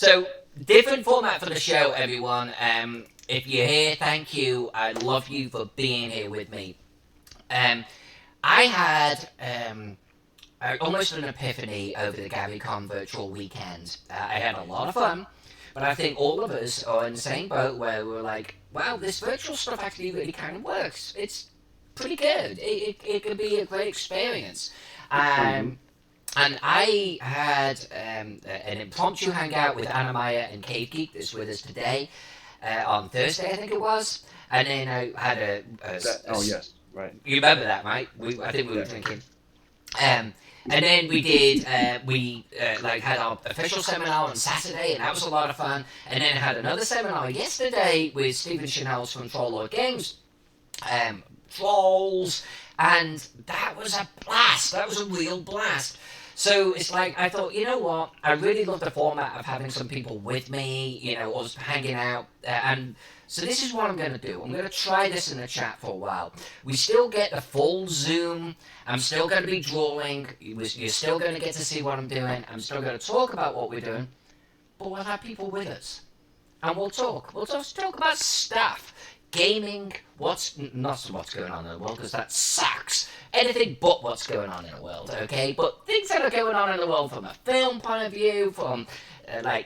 So, different format for the show, everyone. If you're here, thank you. I love you for being here with me. Um, I had almost an epiphany over the Gary Con virtual weekend. I had a lot of fun, but I think all of us are in the same boat where we're like, wow, this virtual stuff actually really kind of works. It's pretty good. It could be a great experience. Um, and I had an impromptu hangout with Anamaya and Cave Geek that's with us today on Thursday, I think it was. And then I had Oh yes, right. you remember that, right? I think we were drinking. Um, and then we did, like had our official seminar on Saturday, and that was a lot of fun. And then had another seminar yesterday with Stephen Chanel's from Troll Lord Games, Trolls, and that was a blast. That was a real blast. So it's like, I thought, you know what? I really love the format of having some people with me, us hanging out. And so this is what I'm going to do. I'm going to try this in the chat for a while. We still get the full Zoom. I'm still going to be drawing. You're still going to get to see what I'm doing. I'm still going to talk about what we're doing. But we'll have people with us. And we'll talk. We'll just talk about stuff. Gaming, not what's going on in the world, because that sucks. Anything but what's going on in the world, okay? But things that are going on in the world from a film point of view, from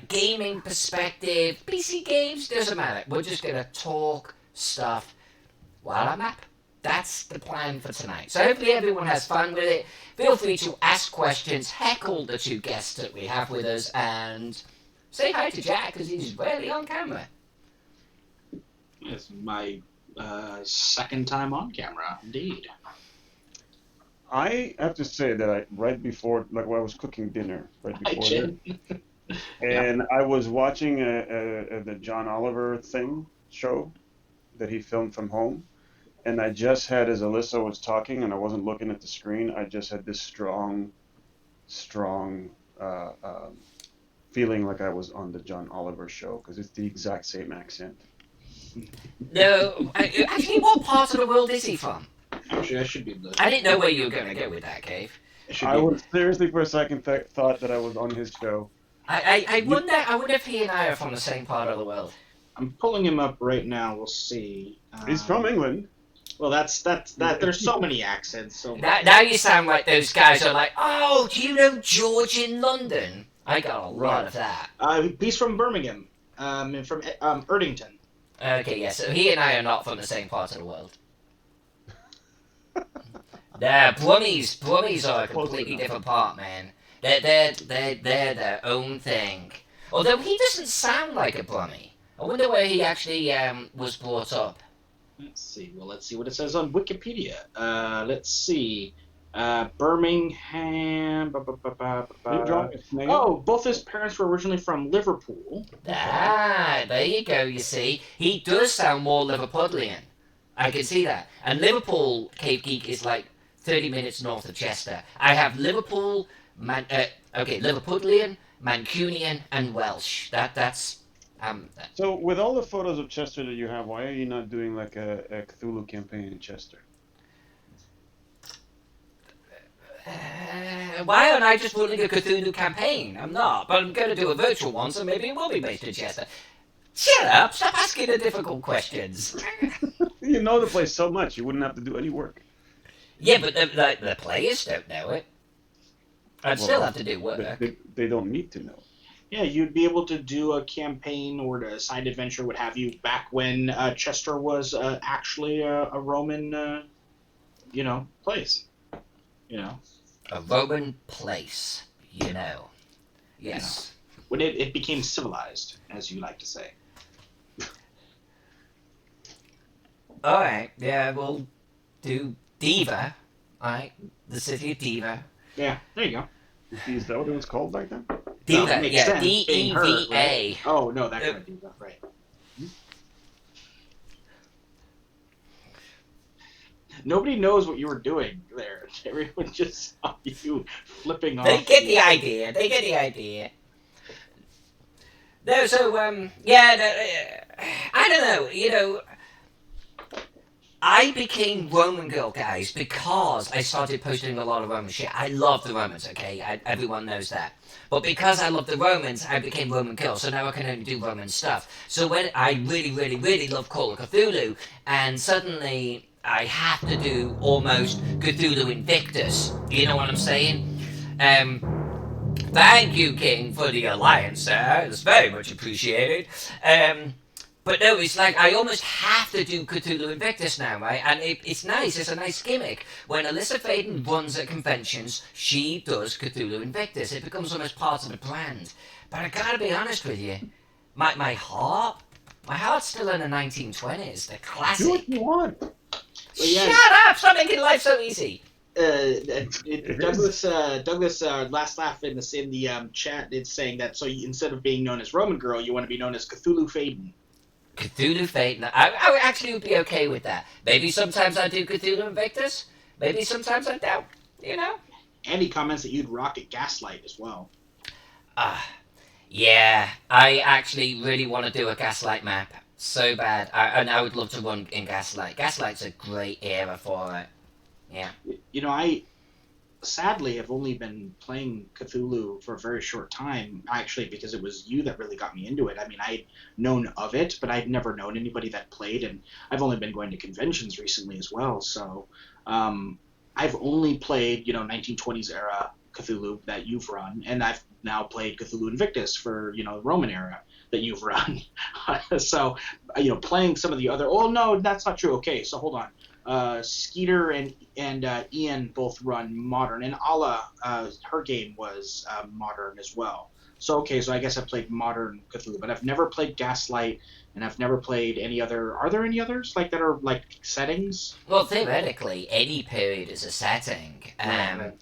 gaming perspective, PC games, doesn't matter. We're just going to talk stuff while I'm up. That's the plan for tonight. So hopefully everyone has fun with it. Feel free to ask questions, heckle the two guests that we have with us, and say hi to Jack, because he's rarely on camera. It's my second time on camera, indeed. I have to say that right before, like when I was cooking dinner, right before that, and I was watching the John Oliver show that he filmed from home, and I just had, as Alyssa was talking, and I wasn't looking at the screen, I just had this strong feeling like I was on the John Oliver show, because it's the exact same accent. No, actually, what part of the world is he from? Actually, I should be. I didn't know where you were going to go with that, Cave. I was seriously for a second thought that I was on his show. I wonder if he and I are from the same part of the world. I'm pulling him up right now. We'll see. He's from England. Well, that's that. There's so many accents. So now you sound like those guys are like, oh, do you know George in London? I got a lot of that. He's from Birmingham. From Erdington. Okay, yeah, so he and I are not from the same part of the world. Brummies are a completely different part, man. They're their own thing. Although he doesn't sound like a Brummie. I wonder where he actually was brought up. Let's see. Well, let's see what it says on Wikipedia. Let's see. Birmingham. Oh, both his parents were originally from Liverpool. There you go, you see. He does sound more Liverpudlian. I can see that. And Liverpool, Cave Geek, is like 30 minutes north of Chester. I have Liverpool, Liverpudlian, Mancunian, and Welsh. That's... So, with all the photos of Chester that you have, why are you not doing like a Cthulhu campaign in Chester? Why aren't I just running a Cthulhu campaign? I'm not, but I'm going to do a virtual one, so maybe it will be based in Chester. Shut up! Stop asking the difficult questions. You know the place so much, you wouldn't have to do any work. Yeah, but the players don't know it. I'd still have to do work. They don't need to know. Yeah, you'd be able to do a campaign or a side adventure, what have you, back when Chester was actually a Roman, place. A Roman place, Yes. When it became civilized, as you like to say. Alright, yeah, we'll do Diva. Alright, the city of Diva. Yeah, there you go. Is that what it was called back then? Diva, no, yeah, D-E-V-A. Right? Oh, no, that kind of Diva, right. Nobody knows what you were doing there. Everyone just saw you flipping off. They get the idea. No, so, I don't know, I became Roman girl, guys, because I started posting a lot of Roman shit. I love the Romans, okay? Everyone knows that. But because I love the Romans, I became Roman girl, so now I can only do Roman stuff. So when I really, really, really love Call of Cthulhu, and suddenly I have to do almost Cthulhu Invictus, you know what I'm saying? Thank you, King, for the alliance, sir. It's very much appreciated. But no, it's like I almost have to do Cthulhu Invictus now, right? And it's nice. It's a nice gimmick. When Alyssa Faden runs at conventions, she does Cthulhu Invictus. It becomes almost part of the brand. But I gotta be honest with you, my heart's still in the 1920s, the classic. Do what you want. Well, yeah. Shut up! Stop making life so easy. Douglas, last laugh in the chat, it's saying that instead of being known as Roman girl, you want to be known as Cthulhu Faden. Cthulhu Fate. I actually would be okay with that. Maybe sometimes I do Cthulhu Invictus. Maybe sometimes I don't. You know? And he comments that you'd rock at Gaslight as well. Yeah. I actually really want to do a Gaslight map. So bad. And I would love to run in Gaslight. Gaslight's a great era for it. Yeah. You know, I sadly have only been playing Cthulhu for a very short time, actually, because it was you that really got me into it. I mean, I'd known of it, but I'd never known anybody that played, and I've only been going to conventions recently as well, so I've only played, 1920s era Cthulhu that you've run, and I've now played Cthulhu Invictus for, Roman era that you've run. So, playing some of the other... Oh, no, that's not true. Okay, so hold on. Skeeter and Ian both run modern, and Ala, her game was modern as well. So okay, so I guess I played modern Cthulhu, but I've never played Gaslight, and I've never played any other. Are there any others that are settings? Well, theoretically, any period is a setting, and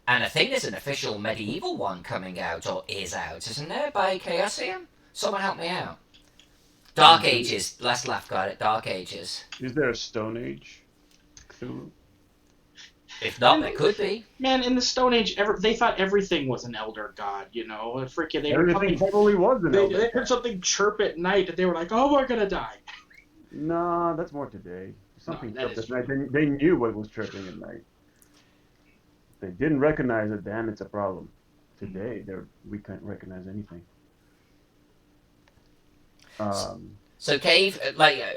I think there's an official medieval one coming out or is out, isn't there, by Chaosium? Someone help me out. Dark Ages. Last laugh got it. Dark Ages. Is there a Stone Age Cthulhu? If not, there could be. Man, in the Stone Age, they thought everything was an elder god, Freaking, Everything probably was an elder. They heard something chirp at night, and they were like, "Oh, we're gonna die." No, that's more today. Something No, chirped at night. They knew what was chirping at night. If they didn't recognize it, then it's a problem. Today, we can't recognize anything. So, Cave, yes.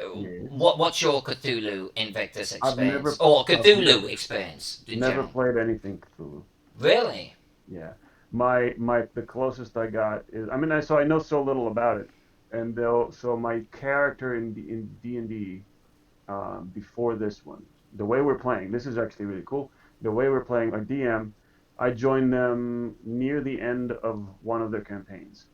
what's your Cthulhu Invictus experience? I've experience? Never played anything Cthulhu. Really? Yeah. The closest I got is, I know so little about it, and so my character in D&D, before this one, the way we're playing, this is actually really cool. The way we're playing, our DM, I joined them near the end of one of their campaigns.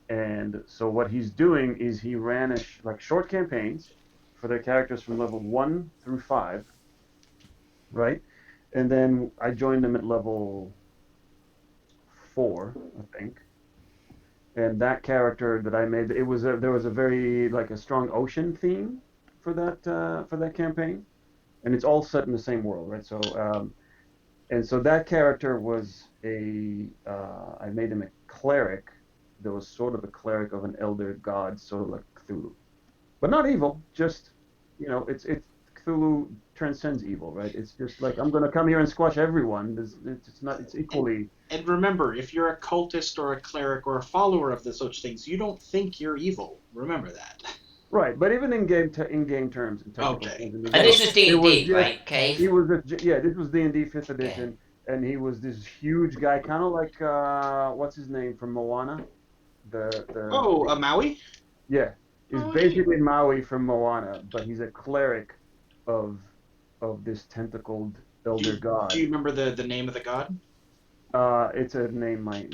And so what he's doing is he ran short campaigns for their characters from level 1 through 5, right? And then I joined them at level 4, I think. And that character that I made, there was a very a strong ocean theme for that campaign, and it's all set in the same world, right? So and so that character was I made him a cleric. There was sort of a cleric of an elder god, sort of like Cthulhu, but not evil. Just it's Cthulhu transcends evil, right? It's just like, I'm going to come here and squash everyone. It's equally. And remember, if you're a cultist or a cleric or a follower of such things, you don't think you're evil. Remember that. Right, but even in game terms. Okay. And this is D&D, right? Okay. This was D&D 5th edition, and he was this huge guy, kind of like what's his name from Moana. Maui? Yeah, he's basically Maui from Moana, but he's a cleric of this tentacled elder god. Do you remember the name of the god? It's a name my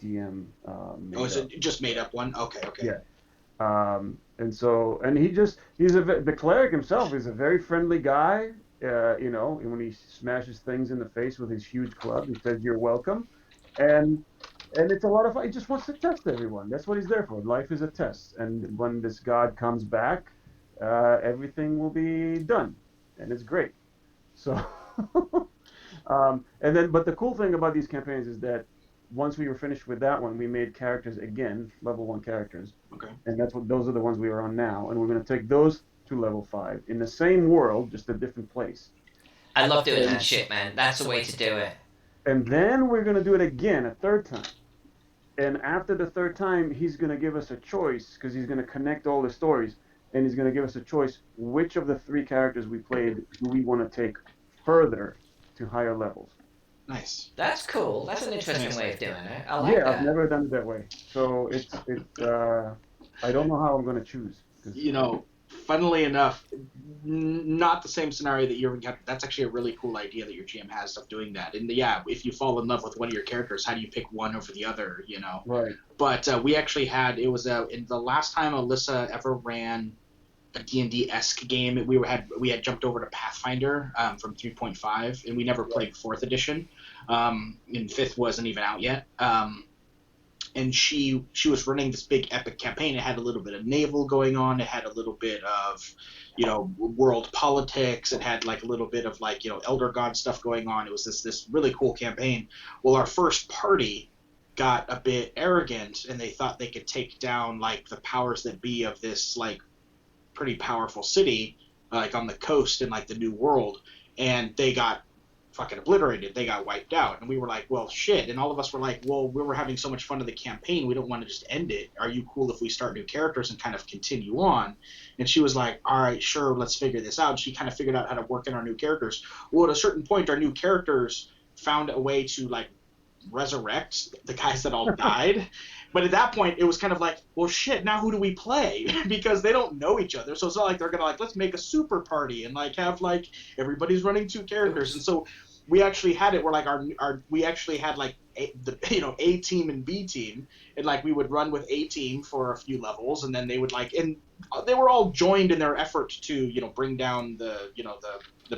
DM made is it just made up one? Okay. Yeah. The cleric himself is a very friendly guy. When he smashes things in the face with his huge club, he says, "You're welcome," and it's a lot of fun. He just wants to test everyone. That's what he's there for. Life is a test. And when this god comes back, everything will be done. And it's great. So, but the cool thing about these campaigns is that once we were finished with that one, we made characters again, level 1 characters. Okay. And those are the ones we are on now. And we're going to take those to level 5 in the same world, just a different place. I love doing that shit, man. That's the way to do it. And then we're going to do it again a third time. And after the third time, he's going to give us a choice, because he's going to connect all the stories, and he's going to give us a choice, which of the 3 characters we played do we want to take further to higher levels. Nice. That's cool. That's an interesting way of doing it. I like that. I've never done it that way. So it's I don't know how I'm going to choose. You know, funnily enough, not the same scenario that you're. That's actually a really cool idea that your GM has of doing that. And yeah, if you fall in love with one of your characters, how do you pick one over the other? You know. Right. But we actually had in the last time Alyssa ever ran a D&D-esque game. We had jumped over to Pathfinder from 3.5, and we never played 4th edition. And 5th wasn't even out yet. And she was running this big epic campaign. It had a little bit of naval going on. It had a little bit of, you know, world politics. It had like a little bit of like, you know, elder god stuff going on. It was this really cool campaign. Well, our first party got a bit arrogant, and they thought they could take down like the powers that be of this like pretty powerful city, like on the coast in like the New World, and they got fucking obliterated. They got wiped out, and we were like, well, shit. And all of us were like, well, we were having so much fun in the campaign, we don't want to just end it. Are you cool if we start new characters and kind of continue on? And she was like, all right, sure, let's figure this out. She kind of figured out how to work in our new characters. Well, at a certain point, our new characters found a way to like resurrect the guys that all died. But at that point, it was kind of like, well, shit, now who do we play? Because they don't know each other. So it's not like they're going to, like, let's make a super party and, like, have, like, everybody's running 2 characters. And so we actually had it where, like, we actually had, like, A team and B team. And, like, we would run with A team for a few levels. And then they would, like, and they were all joined in their effort to, you know, bring down the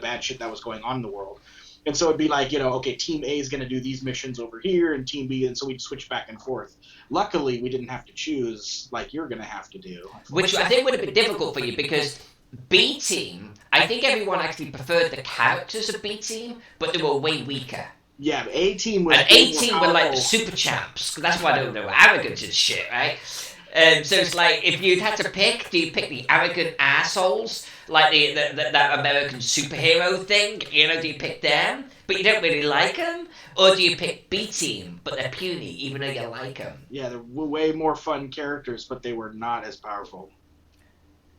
bad shit that was going on in the world. And so it'd be like, you know, okay, Team A is going to do these missions over here, and Team B, and so we'd switch back and forth. Luckily, we didn't have to choose like you're going to have to do. Which I think would have been difficult for you, because B Team, I think everyone actually preferred the characters of B Team, but they were way weaker. Yeah, A Team was... And A Team were like the super champs. That's why they were arrogant and shit, right? So it's like, if you'd had to pick, do you pick the arrogant assholes, like that American superhero thing? You know, do you pick them, but you don't really like them? Or do you pick B Team, but they're puny, even though you like them? Yeah, they're way more fun characters, but they were not as powerful.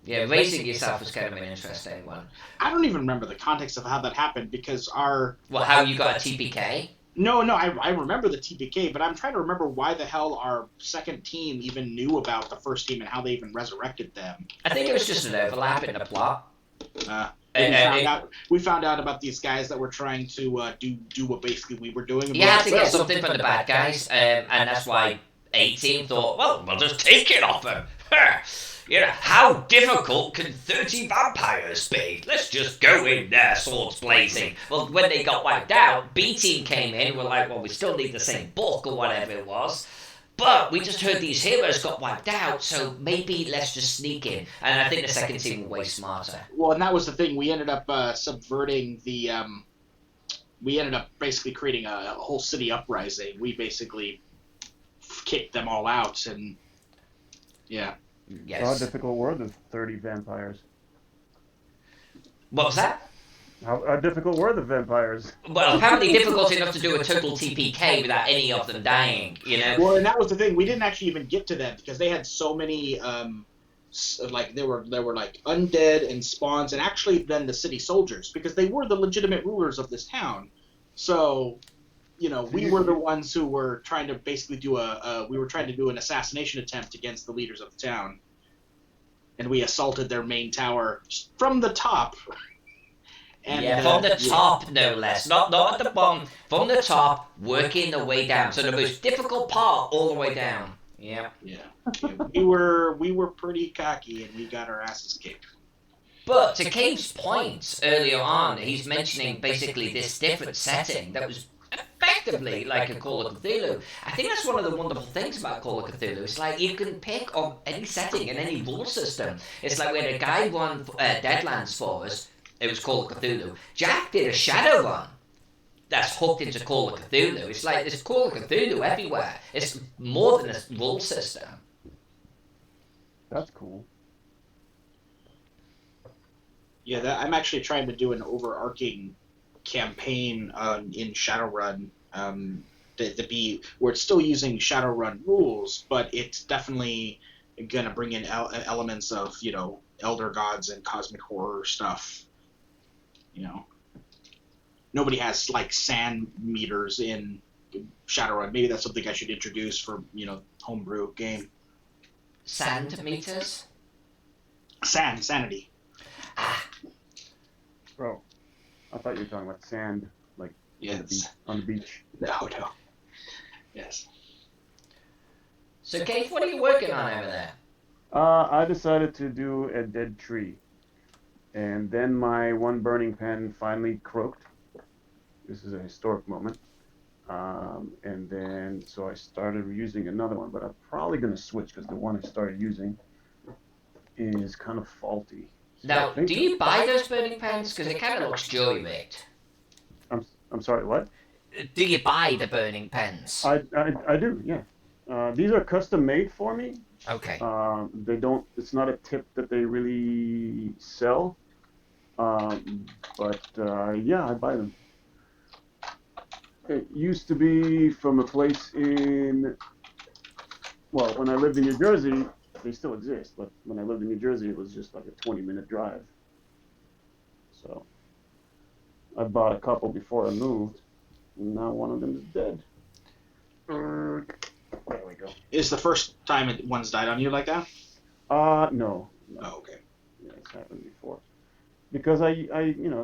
Yeah, raising yourself was kind of an interesting one. I don't even remember the context of how that happened, because our... Well, how you got a TPK? No, I remember the TPK, but I'm trying to remember why the hell our second team even knew about the first team and how they even resurrected them. I think it was just an overlap in the plot. We found out about these guys that were trying to do what basically we were doing. You had to get something from the bad guys, and that's why A-Team thought, well, we'll just take it off them. You know, how difficult can 30 vampires be? Let's just go in there, swords blazing. Well, when they got wiped out, B-Team came in and were like, well, we still need the same book or whatever it was. But we just heard these heroes got wiped out, so maybe let's just sneak in. And I think the second team were way smarter. Well, and that was the thing. We ended up subverting the... we ended up basically creating a whole city uprising. We basically kicked them all out, and... Yeah. Yes. How difficult were the 30 vampires? What was that? How difficult were the vampires? Well, apparently difficult enough to do a total TPK without any of them dying, you know? Well, and that was the thing. We didn't actually even get to them because they had so many, like, there were like undead and spawns, and actually then the city soldiers, because they were the legitimate rulers of this town. So, you know, we were the ones who were trying to basically do an assassination attempt against the leaders of the town. And we assaulted their main tower from the top. And, yeah, from the top, no less. Not at the bottom. From the top, working the way down. So the most difficult part, all the way down. Yeah. Yeah. We were pretty cocky, and we got our asses kicked. But to Kane's point earlier on, he's mentioning basically this different setting that was effectively like a Call of Cthulhu. I think that's one of the wonderful things about Call of Cthulhu. It's like you can pick on any setting and any rule system. It's like when a guy won Deadlands for us, it was Call of Cthulhu. Jack did a Shadowrun that's hooked into Call of Cthulhu. It's like there's Call of Cthulhu everywhere. It's more than a rule system. That's cool. Yeah, I'm actually trying to do an overarching campaign in Shadowrun to be where it's still using Shadowrun rules, but it's definitely gonna bring in elements of elder gods and cosmic horror stuff. Nobody has like sand meters in Shadowrun. Maybe that's something I should introduce for homebrew game. Sand meters? Sanity. Ah, Bro, I thought you were talking about sand, like Yes. on the beach. No. Yes. so Kate, what are you working on over there? I decided to do a dead tree, and then my one burning pen finally croaked. This is a historic moment. And then, so I started using another one, but I'm probably going to switch because the one I started using is kind of faulty. Now, do you buy those burning pens? Because it kind of looks jury-rigged. I'm sorry, what? Do you buy the burning pens? I do, yeah. These are custom made for me. Okay. It's not a tip that they really sell. But yeah, I buy them. It used to be from a place when I lived in New Jersey, they still exist, but when I lived in New Jersey, it was just like a 20-minute drive. So I bought a couple before I moved, and now one of them is dead. There we go. Is the first time one's died on you like that? No. Oh, okay. Yeah, it's happened before. Because I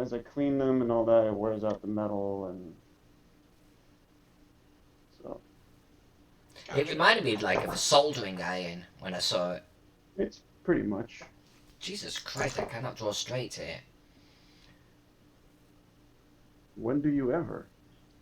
as I clean them and all that, it wears out the metal, and so. Gotcha. It reminded me like of a soldering iron when I saw it. It's pretty much. Jesus Christ, I cannot draw straight here. When do you ever?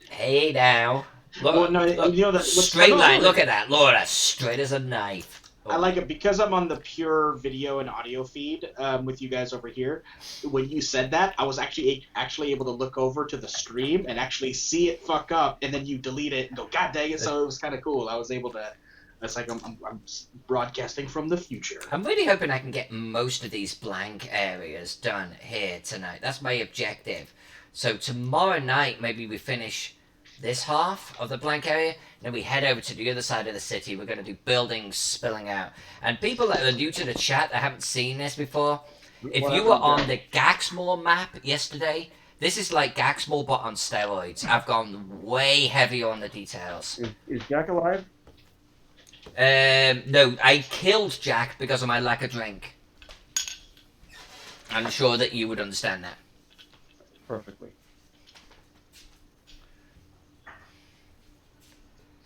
Hey now. Look, Well, no, look, straight line, look at that. Look, that's straight as a knife. I like it because I'm on the pure video and audio feed with you guys over here. When you said that, I was actually able to look over to the stream and actually see it fuck up, and then you delete it and go, God dang it! So it was kind of cool. I was able to. It's like I'm broadcasting from the future. I'm really hoping I can get most of these blank areas done here tonight. That's my objective. So tomorrow night, maybe we finish this half of the blank area, then we head over to the other side of the city. We're going to do buildings spilling out. And people that are new to the chat that haven't seen this before, if you were on the Gaxmore map yesterday, this is like Gaxmore but on steroids. I've gone way heavier on the details. Is Jack alive? No, I killed Jack because of my lack of drink. I'm sure that you would understand that. Perfectly.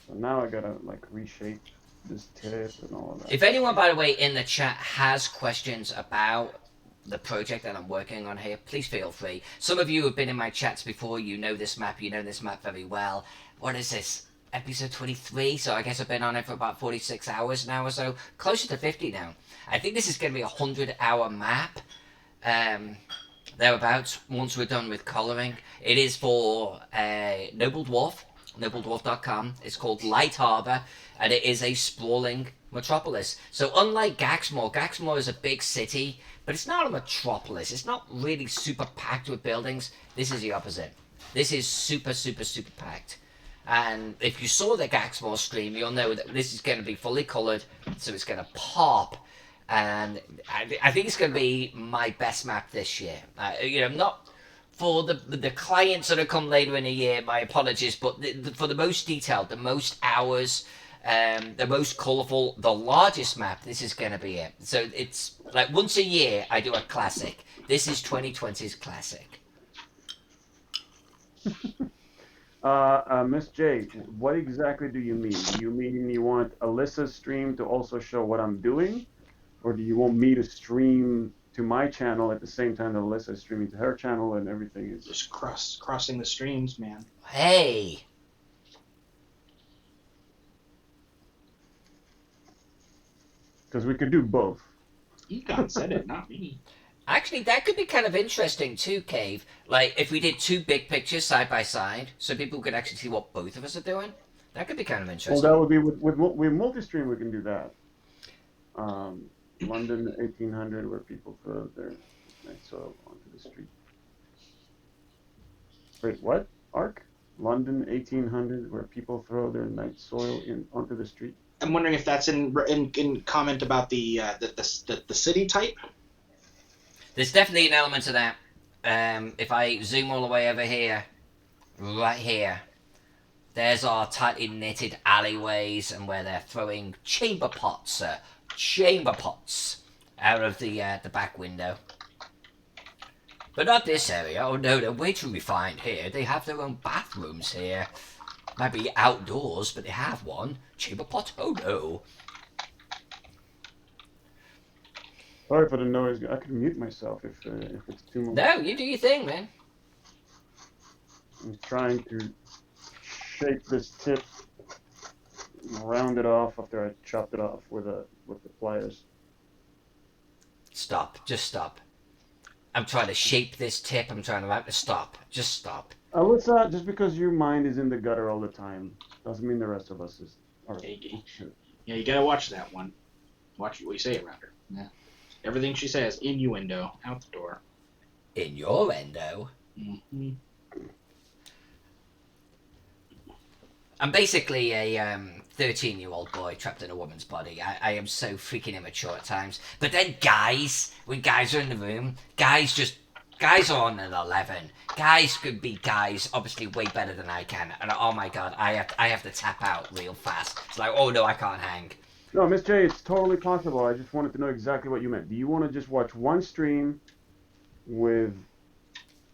So now I gotta reshape this tip and all of that. If anyone, by the way, in the chat has questions about the project that I'm working on here, please feel free. Some of you have been in my chats before. You know this map very well. What is this? Episode 23, so I guess I've been on it for about 46 hours now or so. Closer to 50 now. I think this is going to be a 100-hour map. Thereabouts, once we're done with colouring. It is for Noble Dwarf. NobleDwarf.com. It's called Lightharbor, and it is a sprawling metropolis. So unlike Gaxmore is a big city, but it's not a metropolis. It's not really super packed with buildings. This is the opposite. This is super, super, super packed. And if you saw the Gaxmore stream, you'll know that this is going to be fully coloured, so it's going to pop. And I think it's going to be my best map this year. Not for the clients that have come later in the year, my apologies, but for the most detailed, the most hours, the most colourful, the largest map, this is going to be it. So it's like once a year I do a classic. This is 2020's classic. Miss J, what exactly do you mean? Do you mean you want Alyssa's stream to also show what I'm doing? Or do you want me to stream to my channel at the same time that Alyssa is streaming to her channel and everything is just crossing the streams, man? Hey. Because we could do both. Econ said it, not me. Actually, that could be kind of interesting too, Cave. Like, if we did two big pictures side by side, so people could actually see what both of us are doing. That could be kind of interesting. Well, that would be with multi-stream. We can do that. London 1800, where people put their night soil onto the street. Wait, what? Arc? London, 1800, where people throw their night soil onto the street. I'm wondering if that's in comment about the city type. There's definitely an element of that. If I zoom all the way over here, right here, there's our tightly knitted alleyways and where they're throwing chamber pots out of the back window. But not this area. Oh no, they're way too refined here. They have their own bathrooms here. Might be outdoors, but they have one. Chamber pot? Oh no. Sorry for the noise. I can mute myself if it's too much. No, you do your thing, man. I'm trying to shape this tip, round it off after I chopped it off with the pliers. Stop. Just stop. I'm trying to shape this tip. I'm trying to stop. Just stop. Alyssa, just because your mind is in the gutter all the time doesn't mean the rest of us is. Yeah, you gotta watch that one. Watch what you say around her. Yeah. Everything she says, innuendo, out the door. Innuendo? Mm-hmm. I'm basically a 13-year-old boy trapped in a woman's body. I am so freaking immature at times. But then when guys are in the room, guys are on an 11. Guys could be guys, obviously way better than I can. And oh my god, I have to tap out real fast. It's like, oh no, I can't hang. No, Miss J, it's totally possible. I just wanted to know exactly what you meant. Do you want to just watch one stream with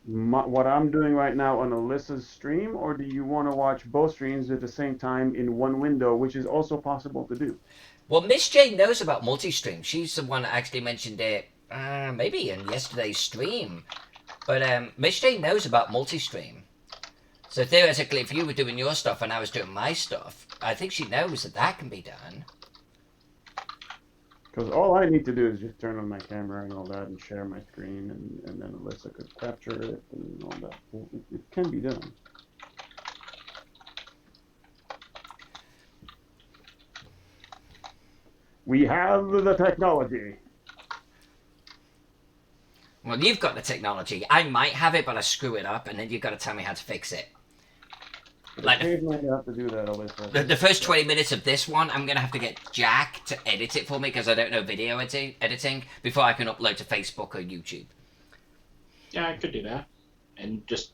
what I'm doing right now on Alyssa's stream, or do you want to watch both streams at the same time in one window, which is also possible to do? Well, Miss J knows about multi-stream. She's the one that actually mentioned it, maybe in yesterday's stream. But Miss J knows about multi-stream. So theoretically, if you were doing your stuff and I was doing my stuff, I think she knows that can be done. Because all I need to do is just turn on my camera and all that and share my screen, and then Alyssa could capture it and all that. It can be done. We have the technology. Well, you've got the technology. I might have it, but I screw it up, and then you've got to tell me how to fix it. Like occasionally you have to do that, Alyssa. The first 20 minutes of this one, I'm going to have to get Jack to edit it for me because I don't know video editing before I can upload to Facebook or YouTube. Yeah, I could do that. And just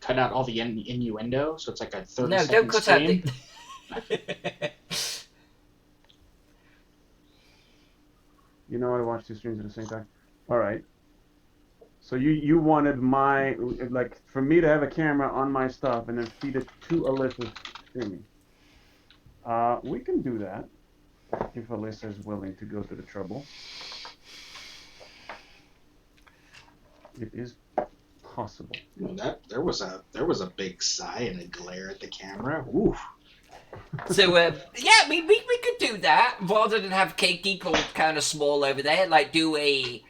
cut out all the innuendo, so it's like a 30 No, don't cut out the... You know how to watch two streams at the same time? All right. So you wanted for me to have a camera on my stuff and then feed it to Alyssa's streaming. We can do that if Alyssa is willing to go to the trouble. It is possible. Well, there was a big sigh and a glare at the camera. Ooh. So yeah, we could do that rather than have Geek all kind of small over there. Like do a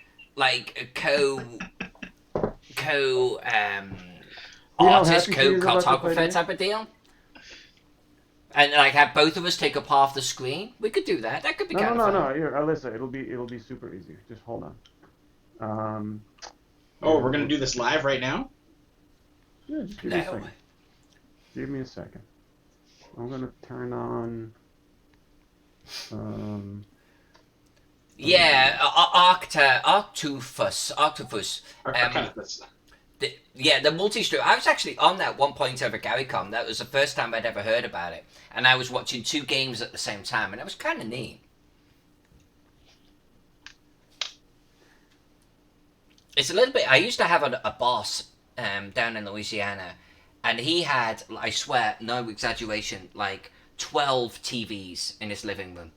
artist co-cartographer type of deal, and like have both of us take up half the screen. We could do that. That could be kind of fun. No. Here, Alyssa, it'll be super easy. Just hold on. We're gonna do this live right now. Yeah, just give me a second. Give me a second. I'm gonna turn on. Yeah, Octopus. The multi-stream. I was actually on that one point over Gary Con. That was the first time I'd ever heard about it, and I was watching two games at the same time, and it was kind of neat. It's a little bit. I used to have a boss down in Louisiana, and he had, I swear, no exaggeration, like 12 TVs in his living room.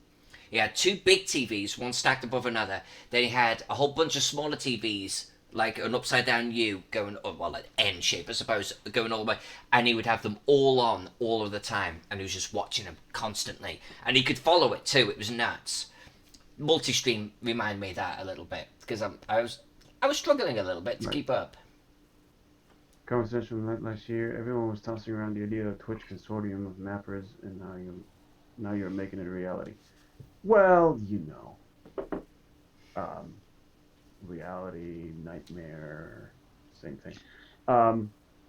He had two big TVs, one stacked above another. Then he had a whole bunch of smaller TVs, like an upside down U, going, like N shape, I suppose, going all the way. And he would have them all on all of the time, and he was just watching them constantly. And he could follow it too. It was nuts. Multi-stream reminded me of that a little bit because I was struggling a little bit to keep up. Conversation last year, everyone was tossing around the idea of Twitch consortium of mappers, and now you're making it a reality. Well, reality, nightmare, same thing.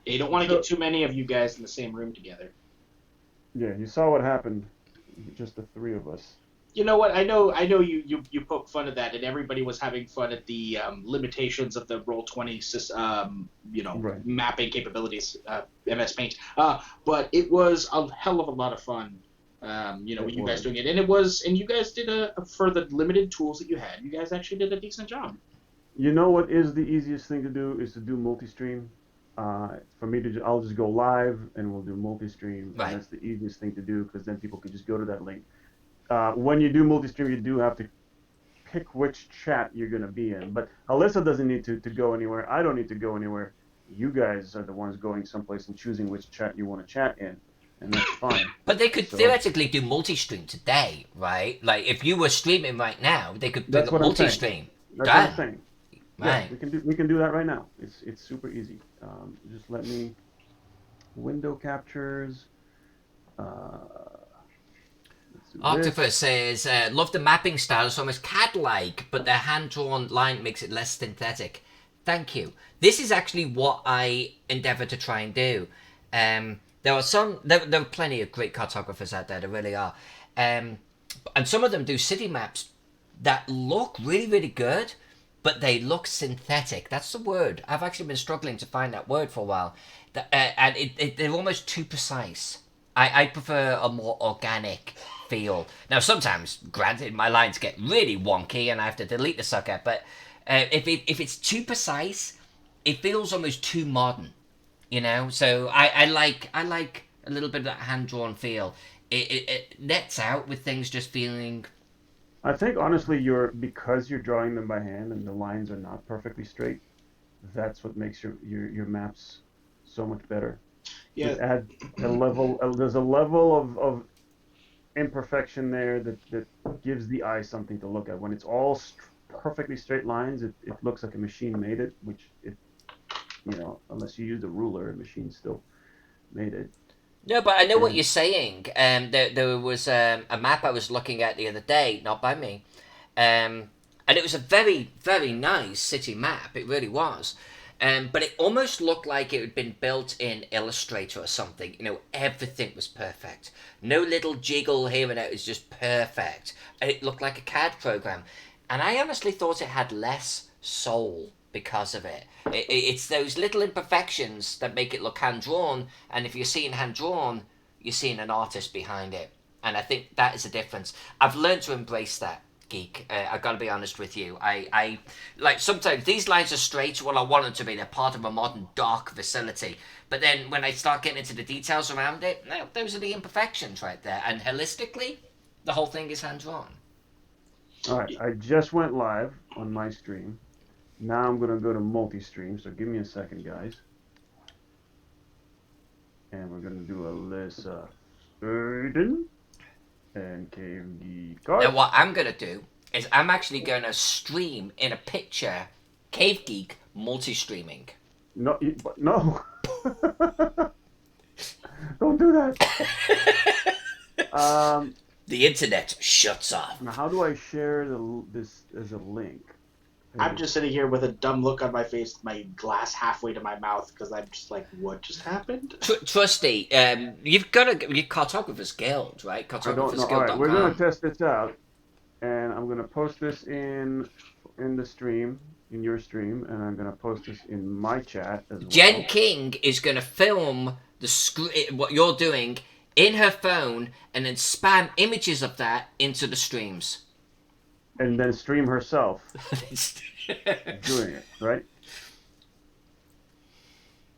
You don't want to get too many of you guys in the same room together. Yeah, you saw what happened. Just the three of us. You know what? I know you poke fun at that, and everybody was having fun at the limitations of the Roll20 Right. mapping capabilities, MS Paint. But it was a hell of a lot of fun. With you guys doing it, and you guys did for the limited tools that you had. You guys actually did a decent job. You know what is the easiest thing to do is to do multi-stream. For me I'll just go live and we'll do multi-stream, Right. and that's the easiest thing to do because then people can just go to that link. When you do multi-stream, you do have to pick which chat you're going to be in. But Alyssa doesn't need to go anywhere. I don't need to go anywhere. You guys are the ones going someplace and choosing which chat you want to chat in, and that's fine. But they could theoretically do multi-stream today, right? Like if you were streaming right now, they could do multi-stream. That's what I'm saying. Right. Yeah, we can do that right now. It's super easy. Just let me window captures. Octopus says, love the mapping style. It's almost CAD-like, but the hand-drawn line makes it less synthetic. Thank you. This is actually what I endeavour to try and do. There are plenty of great cartographers out there. There really are. And some of them do city maps that look really, really good, but they look synthetic. That's the word. I've actually been struggling to find that word for a while. And they're almost too precise. I prefer a more organic feel. Now, sometimes, granted, my lines get really wonky and I have to delete the sucker, but if it's too precise, it feels almost too modern, you know? So I like a little bit of that hand-drawn feel. It nets out with things just feeling... I think, honestly, because you're drawing them by hand and the lines are not perfectly straight, that's what makes your maps so much better. Yeah. Add a level. There's a level of imperfection there that gives the eye something to look at. When it's all perfectly straight lines, it looks like a machine made it, which unless you used a ruler, a machine still made it. No, but I know what you're saying. There was a map I was looking at the other day, not by me, and it was a very, very nice city map. It really was. But it almost looked like it had been built in Illustrator or something. You know, everything was perfect. No little jiggle here and there. It was just perfect. And it looked like a CAD program. And I honestly thought it had less soul because of it. It's those little imperfections that make it look hand-drawn. And if you're seeing hand-drawn, you're seeing an artist behind it. And I think that is the difference. I've learned to embrace that. Geek. I've got to be honest with you. I like sometimes these lines are straight. Well, I want them to be. They're part of a modern dark facility. But then when I start getting into the details around it, no, those are the imperfections right there. And holistically, the whole thing is hand drawn. All right, I just went live on my stream. Now I'm gonna go to multi-stream. So give me a second, guys. And we're gonna do Alyssa Burden and Cave Geek. Now what I'm going to do is I'm actually going to stream in a picture Cave Geek multi-streaming. No. Don't do that. The internet shuts off. Now how do I share this as a link? I'm just sitting here with a dumb look on my face, my glass halfway to my mouth, because I'm just like, what just happened? Trusty, you've got your Cartographer's Guild, right? Cartographer's Guild. All right, we're going to test this out, and I'm going to post this in the stream, in your stream, and I'm going to post this in my chat as well. Jen King is going to film what you're doing in her phone, and then spam images of that into the streams. And then stream herself doing it, right?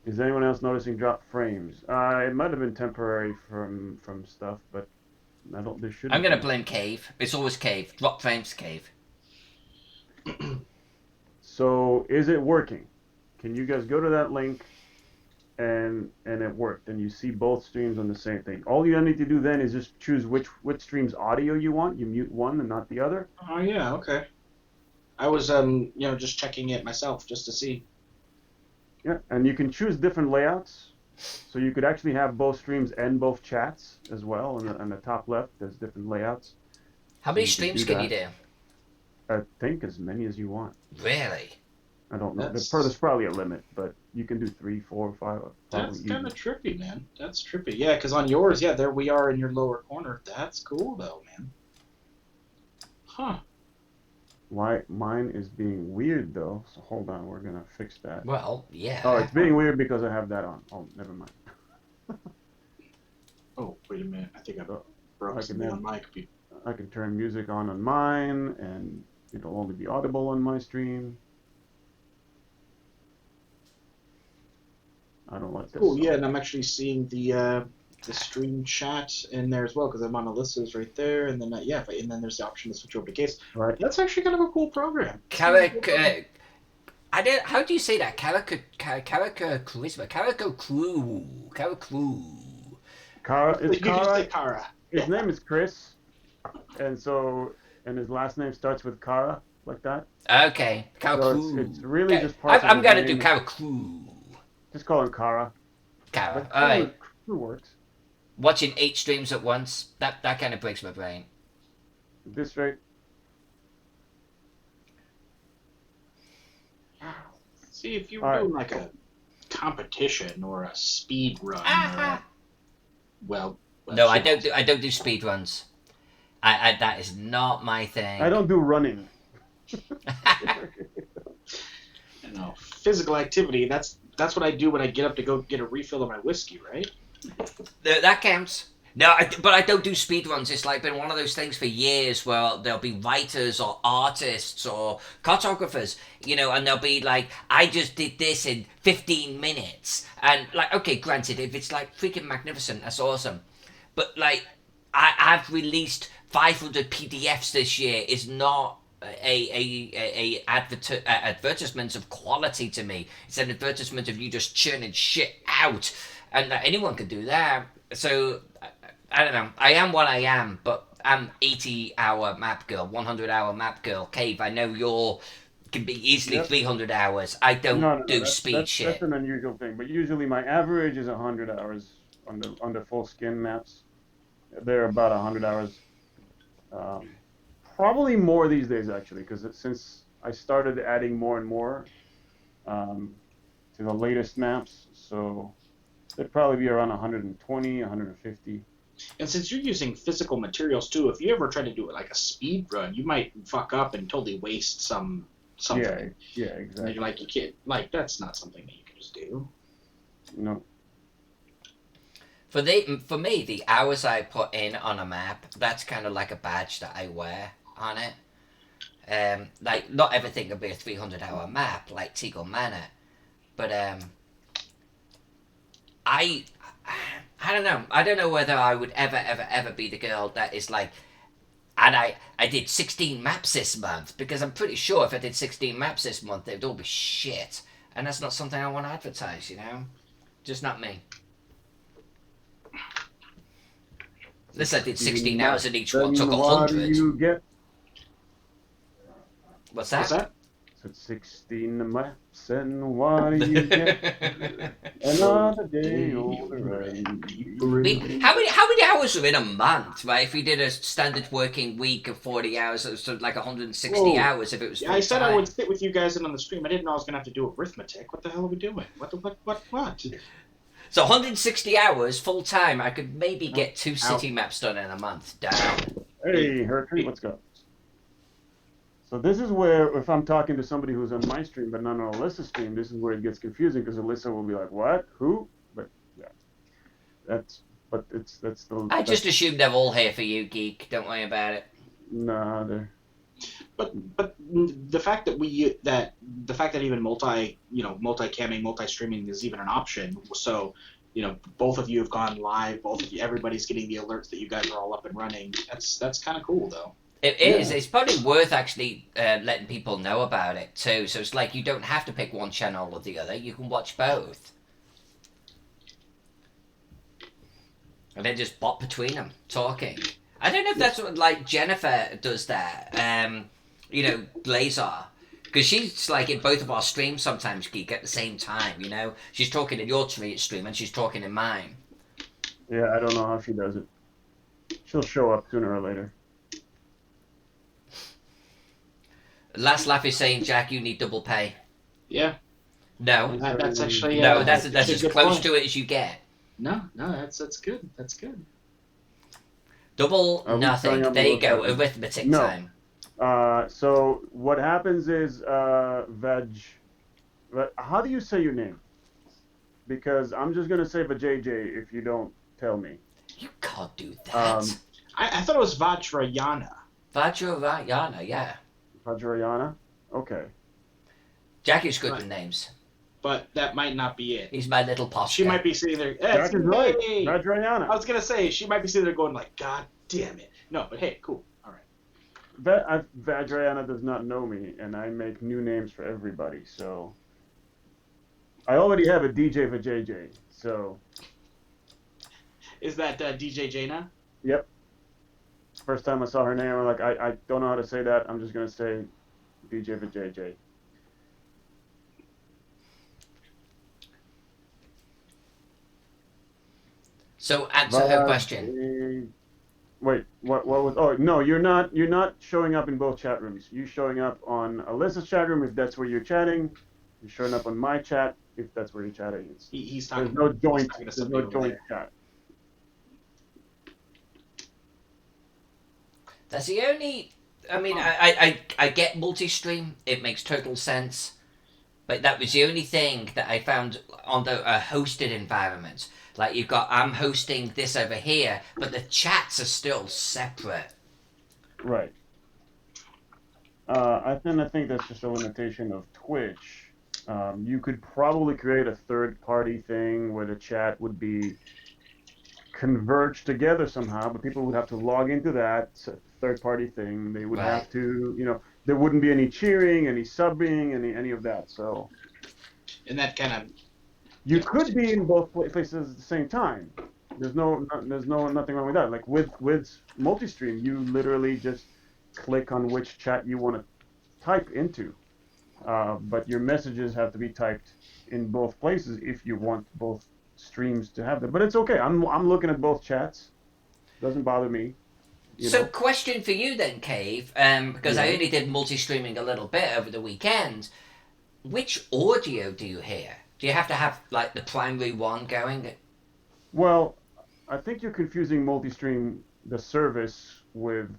Is anyone else noticing drop frames? It might have been temporary from stuff, but I don't. There should. I'm gonna blame Cave. It's always Cave. Drop frames, Cave. So is it working? Can you guys go to that link? And it worked, and you see both streams on the same thing. All you need to do then is just choose which stream's audio you want. You mute one and not the other. Oh yeah, okay. I was just checking it myself just to see. Yeah, and you can choose different layouts, so you could actually have both streams and both chats as well. On the top left, there's different layouts. How many streams can you do? I think as many as you want. Really? I don't know. That's There's probably a limit, but you can do 3, 4, 5. that's Probably kind easy. of trippy, man. That's trippy. Yeah, because on yours, yeah, there we are in your lower corner. That's cool though, man. Huh. Why mine is being weird though? So hold on, we're gonna fix that. Well, Oh, yeah. it's being weird because I have that on. Oh, never mind. Oh, wait a minute. I think I So broke I can something have on my computer. I can turn music on mine, and it'll only be audible on my stream. I don't like this Cool. song. Yeah, and I'm actually seeing the stream chat in there as well because I'm on Alyssa's right there, and then and then there's the option to switch over to case. Right. That's actually kind of a cool program. I don't. How do you say that? Carica charisma. Carico clue. Kara, it's You can just say Kara. Kara. His name is Chris, and his last name starts with Kara, like that. Okay, So it's really just parts of I'm his gonna do name. Carico. Just call him Kara. Cara. But All right. crew works. Watching 8 streams at once. That kind of breaks my brain. This right. See, if you All were right. doing like a competition or a speed run, or well, No, I don't do speed runs. I that is not my thing. I don't do running. you know, physical activity. That's what I do when I get up to go get a refill of my whiskey, right? That counts. No, but I don't do speed runs. It's like been one of those things for years where there'll be writers or artists or cartographers, and they'll be like, I just did this in 15 minutes. And like, okay, granted, if it's like freaking magnificent, that's awesome. But like, I've released 500 PDFs this year is not a advertisement of quality to me. It's an advertisement of you just churning shit out, and anyone can do that. So I don't know. I am what I am, but I'm 80-hour map girl, 100-hour map girl. Cave, I know you're can be easily 300 hours. I don't do speed shit. That's an unusual thing, but usually my average is 100 hours on the full skin maps. They're about 100 hours. Probably more these days, actually, because since I started adding more and more to the latest maps, so they'd probably be around 120, 150. And since you're using physical materials too, if you ever try to do it like a speed run, you might fuck up and totally waste something. Yeah, exactly. And like you can't that's not something that you can just do. No. For me, the hours I put in on a map, that's kind of like a badge that I wear on it. Like not everything can be a 300-hour map like Teagle Manor, but I don't know. I don't know whether I would ever be the girl that is like, and I did 16 maps this month, because I'm pretty sure if I did 16 maps this month, they'd all be shit. And that's not something I want to advertise, Just not me. Unless I did 16 hours and each one took 100. You get? What's that? What's that? So 16 maps, and what do you get? Another day over. How many hours are in a month, right? If we did a standard working week of 40 hours, it was sort of like 160 hours if it was full I said time. I would sit with you guys in on the stream. I didn't know I was gonna have to do arithmetic. What the hell are we doing? What? So 160 hours full time, I could maybe get 2 city maps done in a month. Down. Hey, Hurricane, let's go. So this is where, if I'm talking to somebody who's on my stream but not on Alyssa's stream, this is where it gets confusing, because Alyssa will be like, "What? Who?" But yeah, that's the. I just assumed they're all here for you, Geek. Don't worry about it. Nah, they're. But the fact that even multi-camming, multi-streaming is even an option. So, both of you have gone live. Everybody's getting the alerts that you guys are all up and running. That's kind of cool, though. It is. Yeah. It's probably worth actually letting people know about it too. So it's like you don't have to pick one channel or the other. You can watch both. And then just bop between them, talking. I don't know if that's what, like, Jennifer does that. Glazar. Because she's, like, in both of our streams sometimes, Geek, at the same time, She's talking in your stream and she's talking in mine. Yeah, I don't know how she does it. She'll show up sooner or later. Last Laugh is saying, Jack, you need double pay. Yeah. No. That's actually No, that's a as good close point. to it as you get. No, that's good. That's good. Double Are we showing nothing. up in There you both go. chat rooms? Arithmetic No. time. So what happens is how do you say your name? Because I'm just gonna say Vajayjay if you don't tell me. You can't do that. I thought it was Vajrayana. Vajrayana, yeah. Vajrayana? Okay. Jackie's good Right. with names. But that might not be it. He's my little poster. She might be sitting there. Jack is right. Vajrayana. I was gonna say she might be sitting there going like, "God damn it!" No, but hey, cool. All right. Vajrayana does not know me, and I make new names for everybody. So I already have a DJ for JJ. So Is that DJ Jaina? yep. First time I saw her name, I'm like, I don't know how to say that. I'm just gonna say DJ for JJ. So answer her question. Wait, what was? Oh no, you're not showing up in both chat rooms. You're showing up on Alyssa's chat room if that's where you're chatting. You're showing up on my chat if that's where you're chatting. He's talking. There's no joint. Talking to There's no somebody over joint there. chat. That's the only. I mean, I get multi-stream. It makes total sense. But that was the only thing that I found on the hosted environment. Like you've got, I'm hosting this over here, but the chats are still separate. Right. I think that's just a limitation of Twitch. You could probably create a third-party thing where the chat would be converged together somehow, but people would have to log into that third-party thing. They would have to, there wouldn't be any cheering, any subbing, any of that. So. And that kind of. You could be in both places at the same time. There's nothing wrong with that. Like with multi-stream, you literally just click on which chat you want to type into, but your messages have to be typed in both places if you want both streams to have them. But it's okay. I'm looking at both chats. Doesn't bother me. So, question for you then, Cave, because I only did multi-streaming a little bit over the weekend. Which audio do you hear? Do you have to have like the primary one going? Well, I think you're confusing multi-stream, the service, with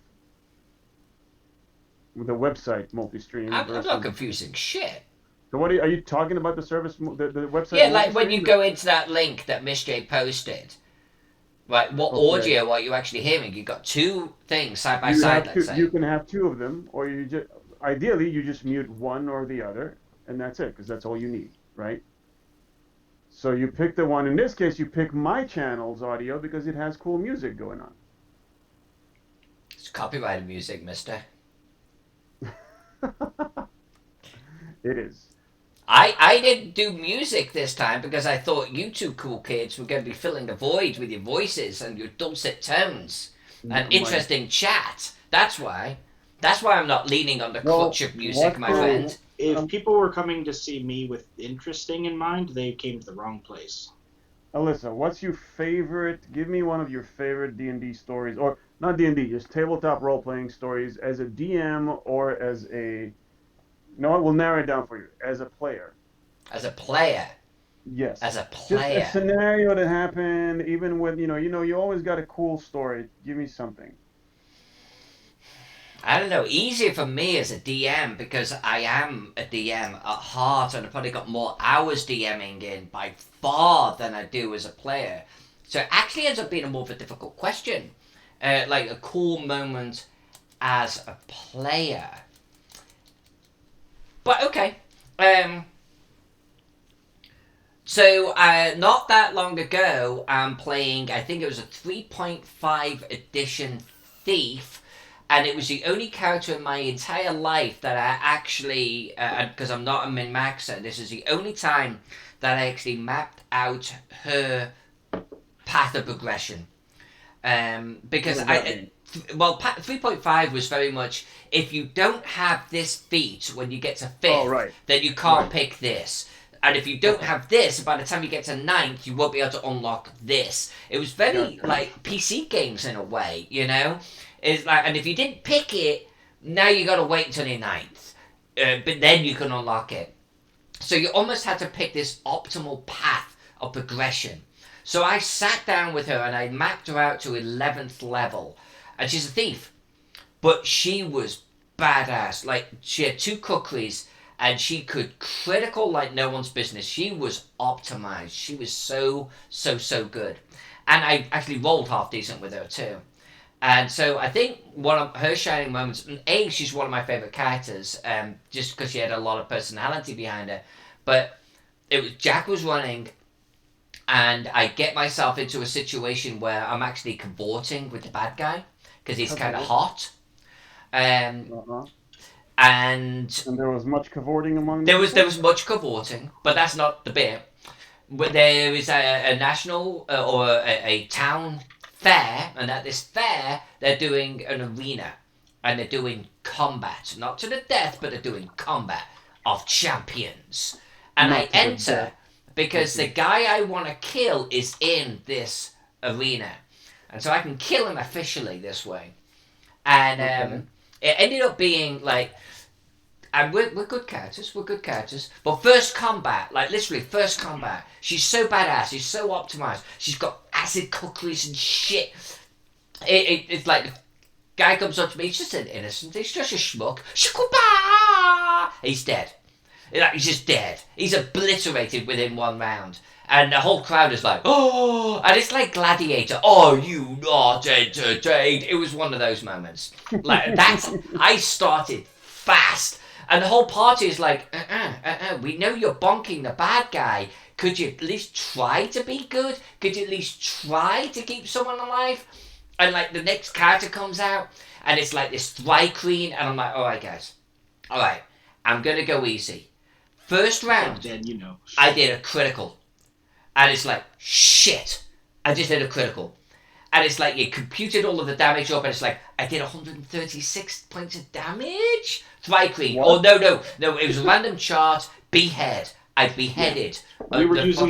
the website multi-stream. I'm not confusing shit. So what are you talking about? The service, the website? Yeah, like when you go into that link that Miss J posted. Right, what audio are you actually hearing? You've got two things side by side, let's say. You can have two of them, or ideally you just mute one or the other, and that's it, because that's all you need, right? So you pick the one. In this case, you pick my channel's audio because it has cool music going on. It's copyrighted music, mister. It is. I didn't do music this time because I thought you two cool kids were going to be filling the void with your voices and your dulcet tones and interesting chat. That's why. That's why I'm not leaning on the crutch of music, my friend. If people were coming to see me with interesting in mind, they came to the wrong place. Alyssa, what's your favorite? Give me one of your favorite D&D stories, or not D&D, just tabletop role-playing stories as a DM or as a. No, I will narrow it down for you. As a player. As a player. Yes. As a player. Just a scenario that happened, even with you always got a cool story. Give me something. I don't know, easier for me as a DM because I am a DM at heart and I've probably got more hours DMing in by far than I do as a player. So it actually ends up being a more of a difficult question. Like a cool moment as a player. But okay. So not that long ago, I'm playing, I think it was a 3.5 edition Thief. And it was the only character in my entire life that I actually, because I'm not a min-maxer, this is the only time that I actually mapped out her path of progression. Because 3.5 was very much, if you don't have this feat when you get to 5th, then you can't pick this. And if you don't have this, by the time you get to 9th, you won't be able to unlock this. It was very like PC games in a way, It's like, and if you didn't pick it, now you got to wait until your 9th. But then you can unlock it. So you almost had to pick this optimal path of progression. So I sat down with her and I mapped her out to 11th level. And she's a thief. But she was badass. Like, she had 2 kukris and she could critical like no one's business. She was optimized. She was so good. And I actually rolled half decent with her too. And so I think one of her shining moments, A, she's one of my favourite characters, just because she had a lot of personality behind her. But it was Jack was running, and I get myself into a situation where I'm actually cavorting with the bad guy, because he's kind of hot. Uh-huh. And there was much cavorting among there was much cavorting, but that's not the bit. But there is a national or a town fair, and at this fair they're doing an arena, and they're doing combat, not to the death, but they're doing combat of champions. And I enter because the guy I want to kill is in this arena, and so I can kill him officially this way. And it ended up being like, and we're good characters, But first combat, like literally first combat, she's so badass, she's so optimized, she's got acid kukris and shit. It's like, the guy comes up to me, he's just an innocent, he's just a schmuck. Shakuba! He's dead. He's just dead. He's obliterated within 1 round. And the whole crowd is like, oh! And it's like Gladiator. Are you not entertained? It was one of those moments. Like, I started fast. And the whole party is like, we know you're bonking the bad guy. Could you at least try to be good? Could you at least try to keep someone alive? And like the next character comes out, and it's like this Thri-Kreen, and I'm like, alright guys, alright, I'm gonna go easy. First round, then you know, I did a critical. And it's like, shit, I just did a critical. And it's like, you computed all of the damage up, and it's like, I did 136 points of damage? Thri-Kreen. Oh, no, it was a random chart, behead. I beheaded. We were using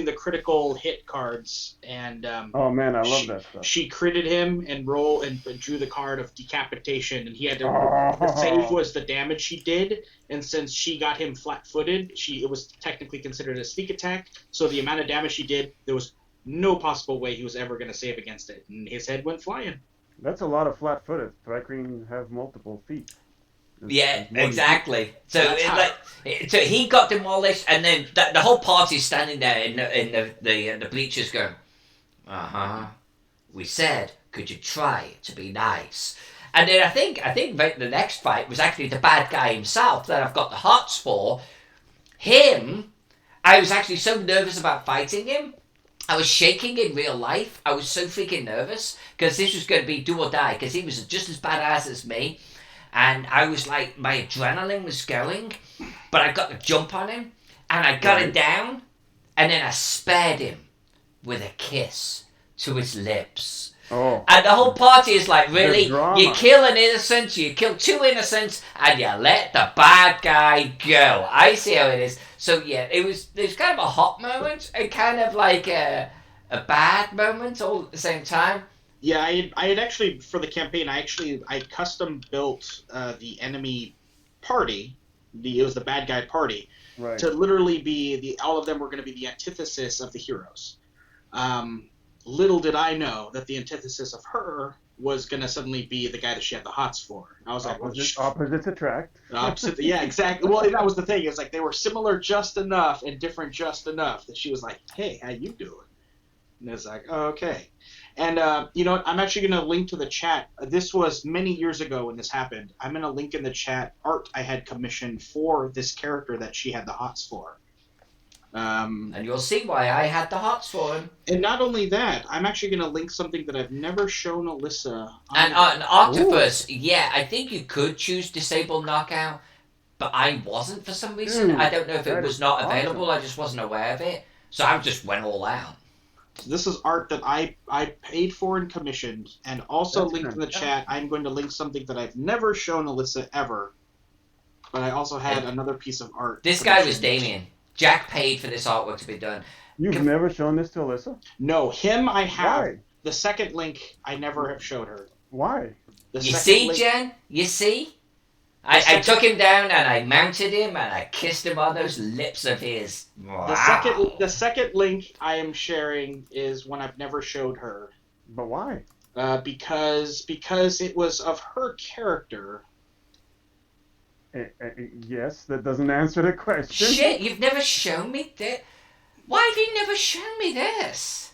the critical hit cards, and oh man, I love that stuff. She critted him and drew the card of decapitation, and he had to. The save was the damage she did, and since she got him flat-footed, it was technically considered a sneak attack. So the amount of damage she did, there was no possible way he was ever going to save against it, and his head went flying. That's a lot of flat-footed. Thri-Kreen have multiple feet. Yeah, exactly. So so he got demolished, and then the whole party's standing there in the bleachers going, we said, could you try to be nice? And then I think the next fight was actually the bad guy himself that I've got the hots for. Him, I was actually so nervous about fighting him. I was shaking in real life. I was so freaking nervous because this was going to be do or die, because he was just as badass as me. And I was like, my adrenaline was going, but I got the jump on him, and I got him down, and then I spared him with a kiss to his lips. Oh. And the whole party is like, really? You kill an innocent, you kill 2 innocents, and you let the bad guy go. I see how it is. So yeah, it was kind of a hot moment, and kind of like a bad moment all at the same time. Yeah, I had actually, for the campaign, I custom built the enemy party. It was the bad guy party. Right. To literally be all of them were going to be the antithesis of the heroes. Little did I know that the antithesis of her was going to suddenly be the guy that she had the hots for. I was like, opposites attract. Yeah, exactly. Well, that was the thing. It was like they were similar just enough and different just enough that she was like, hey, how you doing? And it's like, oh, okay. And you know what? I'm actually going to link to the chat. This was many years ago when this happened. I'm going to link in the chat art I had commissioned for this character that she had the hots for. And you'll see why I had the hots for him. And not only that, I'm actually going to link something that I've never shown Alyssa. And an octopus, yeah, I think you could choose disable knockout, but I wasn't for some reason. I don't know if it was not available, I just wasn't aware of it. So I just went all out. This is art that I paid for and commissioned, and also linked in the chat. I'm going to link something that I've never shown Alyssa ever, but I also had another piece of art. This guy was Damien. Jack paid for this artwork to be done. You've never shown this to Alyssa? No, him I have. Why? The second link I never have showed her. Why? You see, Jen? You see? I took him down and I mounted him and I kissed him on those lips of his. Wow. The second link I am sharing is one I've never showed her. But why? Because it was of her character. Yes, that doesn't answer the question. Shit, you've never shown me this. Why have you never shown me this?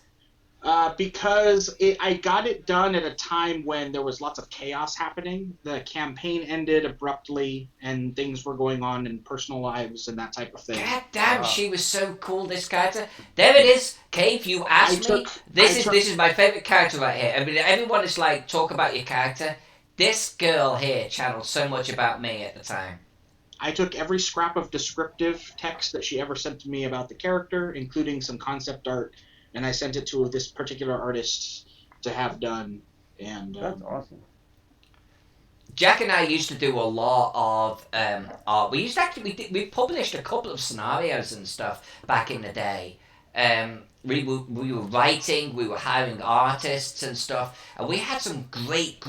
Because I got it done at a time when there was lots of chaos happening. The campaign ended abruptly, and things were going on in personal lives and that type of thing. God damn, she was so cool, this character. There it is. Cave, you asked me. This is my favourite character right here. I mean, everyone is like, talk about your character. This girl here channeled so much about me at the time. I took every scrap of descriptive text that she ever sent to me about the character, including some concept art, and I sent it to this particular artist to have done. And that's awesome. Jack and I used to do a lot of art. We we published a couple of scenarios and stuff back in the day. We were writing, we were hiring artists and stuff, and we had some great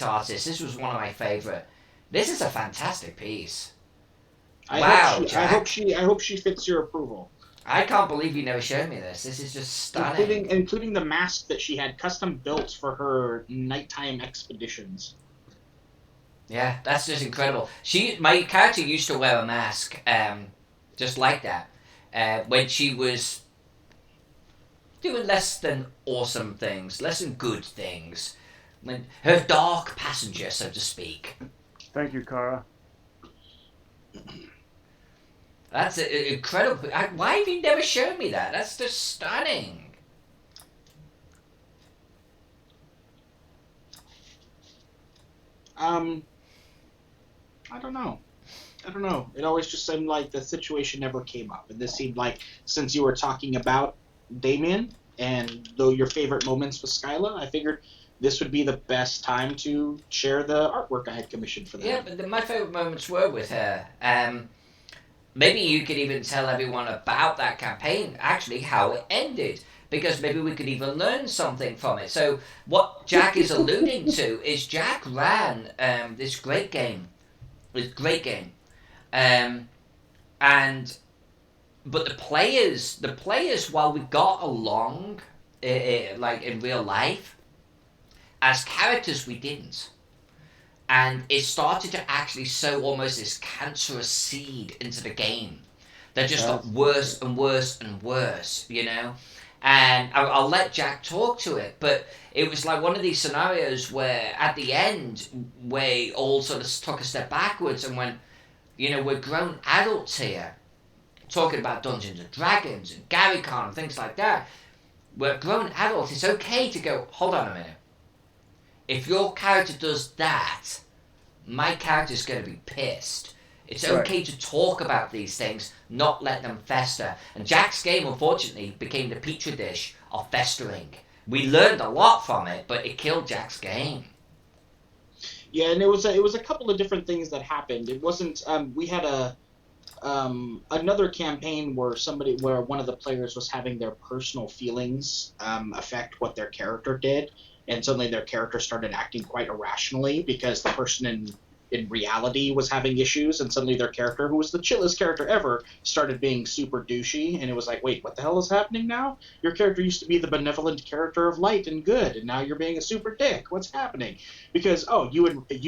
artists. This was one of my favorite. This is a fantastic piece. I hope she fits your approval. I can't believe you never showed me this. This is just stunning. Including the mask that she had custom built for her nighttime expeditions. Yeah, that's just incredible. My character used to wear a mask, just like that, when she was doing less than awesome things, less than good things. When her dark passenger, so to speak. Thank you, Kara. That's incredible. Why have you never shown me that? That's just stunning. I don't know. It always just seemed like the situation never came up. And this seemed like, since you were talking about Damien, and though your favorite moments with Skyla, I figured this would be the best time to share the artwork I had commissioned for them. Yeah, but my favorite moments were with her. Maybe you could even tell everyone about that campaign, actually, how it ended. Because maybe we could even learn something from it. So what Jack is alluding to is Jack ran this great game. But the players, while we got along, like in real life, as characters we didn't. And it started to actually sow almost this cancerous seed into the game that just got worse and worse and worse, you know? And I'll let Jack talk to it, but it was like one of these scenarios where at the end, we all sort of took a step backwards and went, you know, we're grown adults here, talking about Dungeons and Dragons and Gary Con and things like that. We're grown adults. It's okay to go, hold on a minute. If your character does that, my character's going to be pissed. It's okay to talk about these things, not let them fester. And Jack's game, unfortunately, became the petri dish of festering. We learned a lot from it, but it killed Jack's game. Yeah, and it was a couple of different things that happened. It wasn't. We had another campaign where one of the players was having their personal feelings affect what their character did. And suddenly their character started acting quite irrationally because the person in reality was having issues, and suddenly their character, who was the chillest character ever, started being super douchey, and it was like, wait, what the hell is happening now? Your character used to be the benevolent character of light and good, and now you're being a super dick. What's happening? Because, you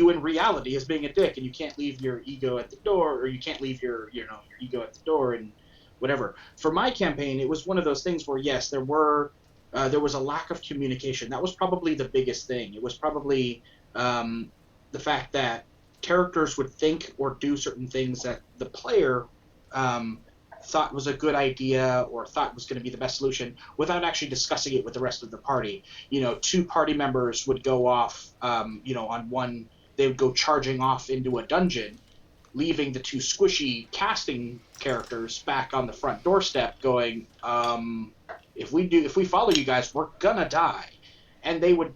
in reality is being a dick, and you can't leave your ego at the door, or you can't leave your ego at the door, and whatever. For my campaign, it was one of those things where, yes, there was a lack of communication. That was probably the biggest thing. It was probably the fact that characters would think or do certain things that the player thought was a good idea or thought was going to be the best solution without actually discussing it with the rest of the party. You know, two party members would go off, on one, they would go charging off into a dungeon, leaving the two squishy casting characters back on the front doorstep going, if we follow you guys, we're gonna die. And they would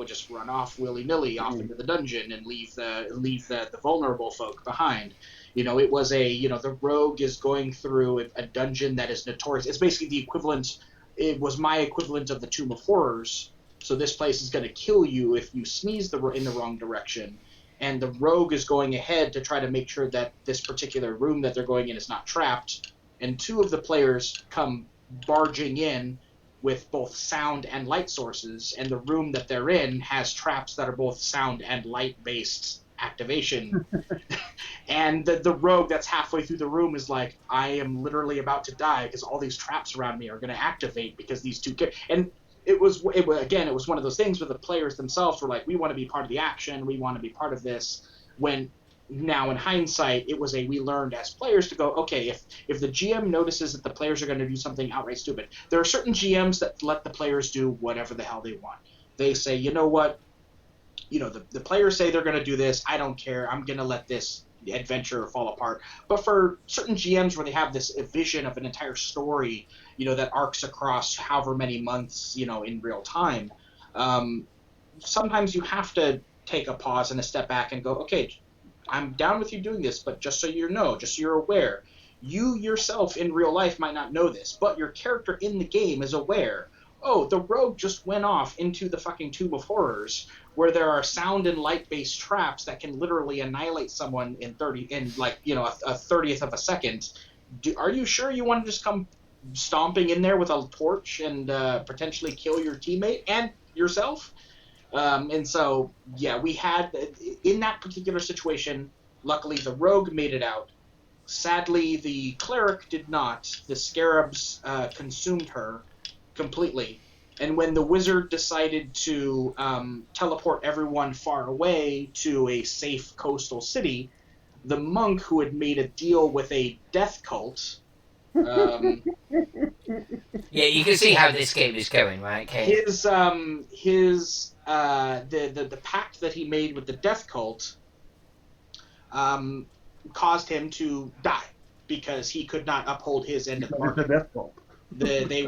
just run off willy-nilly off into the dungeon and leave the vulnerable folk behind. You know, it was the rogue is going through a dungeon that is notorious. It's basically the equivalent. It was my equivalent of the Tomb of Horrors. So this place is going to kill you if you sneeze in the wrong direction. and the rogue is going ahead to try to make sure that this particular room that they're going in is not trapped, and two of the players come barging in with both sound and light sources, and the room that they're in has traps that are both sound and light-based activation. And the rogue that's halfway through the room is like, I am literally about to die because all these traps around me are going to activate because these two... And it was one of those things where the players themselves were like, we want to be part of the action, we want to be part of this, when now in hindsight we learned as players to go, okay, if the GM notices that the players are going to do something outright stupid, there are certain GMs that let the players do whatever the hell they want. They say, you know what, the players say they're going to do this, I don't care, I'm going to let this adventure fall apart. But for certain GMs where they have this vision of an entire story, that arcs across however many months, in real time, sometimes you have to take a pause and a step back and go, okay, I'm down with you doing this, but just so you're aware, you yourself in real life might not know this, but your character in the game is aware. Oh, the rogue just went off into the fucking Tube of Horrors, where there are sound and light-based traps that can literally annihilate someone in a 30th of a second. Are you sure you want to just come stomping in there with a torch and potentially kill your teammate and yourself? And so, yeah, we had, in that particular situation, luckily the rogue made it out. Sadly, the cleric did not. The scarabs consumed her completely. And when the wizard decided to teleport everyone far away to a safe coastal city, the monk who had made a deal with a death cult... yeah, you can see how this game is going, right, Kate? The pact that he made with the death cult caused him to die because he could not uphold his end of the bargain. The death cult. They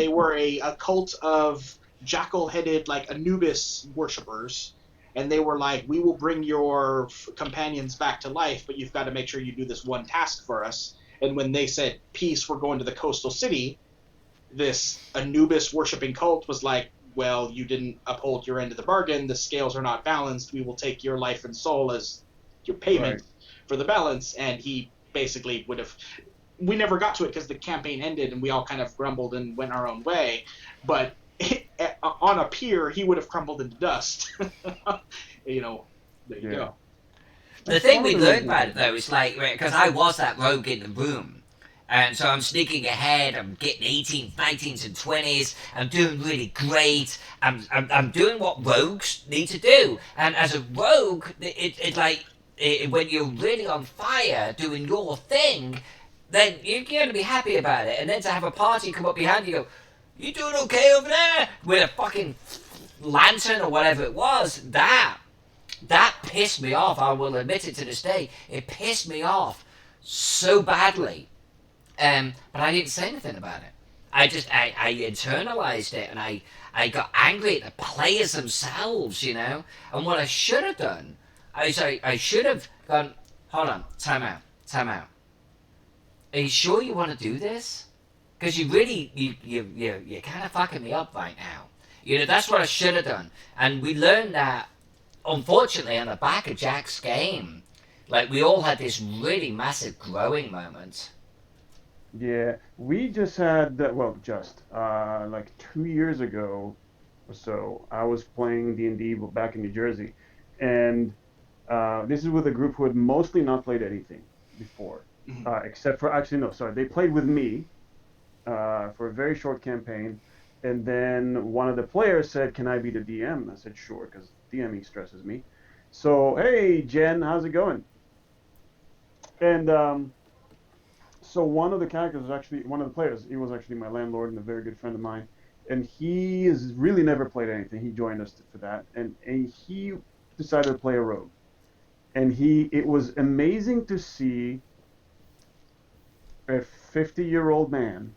were a cult of jackal-headed, like, Anubis worshippers, and they were like, we will bring your companions back to life, but you've got to make sure you do this one task for us. And when they said, peace, we're going to the coastal city, this Anubis worshipping cult was like, well, you didn't uphold your end of the bargain, the scales are not balanced, we will take your life and soul as your payment for the balance. And he basically would have... We never got to it because the campaign ended and we all kind of grumbled and went our own way. But on a pier, he would have crumbled into dust. There you go. The thing we learned about it, though, is like, because I was that rogue in the room, and so I'm sneaking ahead, I'm getting 18s, 19s, and 20s, I'm doing really great, I'm doing what rogues need to do. And as a rogue, it's like, when you're really on fire doing your thing, then you're going to be happy about it. And then to have a party come up behind you and go, you doing okay over there? With a fucking lantern or whatever it was, that pissed me off. I will admit it to this day. It pissed me off so badly. But I didn't say anything about it. I internalized it, and I got angry at the players themselves, And what I should have done, I should have gone, hold on, time out. Are you sure you want to do this? Because you're kind of fucking me up right now. That's what I should have done. And we learned that, unfortunately, on the back of Jack's game. Like, we all had this really massive growing moment. Yeah, we just had, like 2 years ago or so, I was playing D&D back in New Jersey. And this is with a group who had mostly not played anything before. Except for, they played with me for a very short campaign. And then one of the players said, can I be the DM? I said, sure, because DMing stresses me. So, hey, Jen, how's it going? And so one of the characters was actually, one of the players, he was actually my landlord and a very good friend of mine. And he has really never played anything. He joined us for that. And he decided to play a rogue. And it was amazing to see a 50-year-old man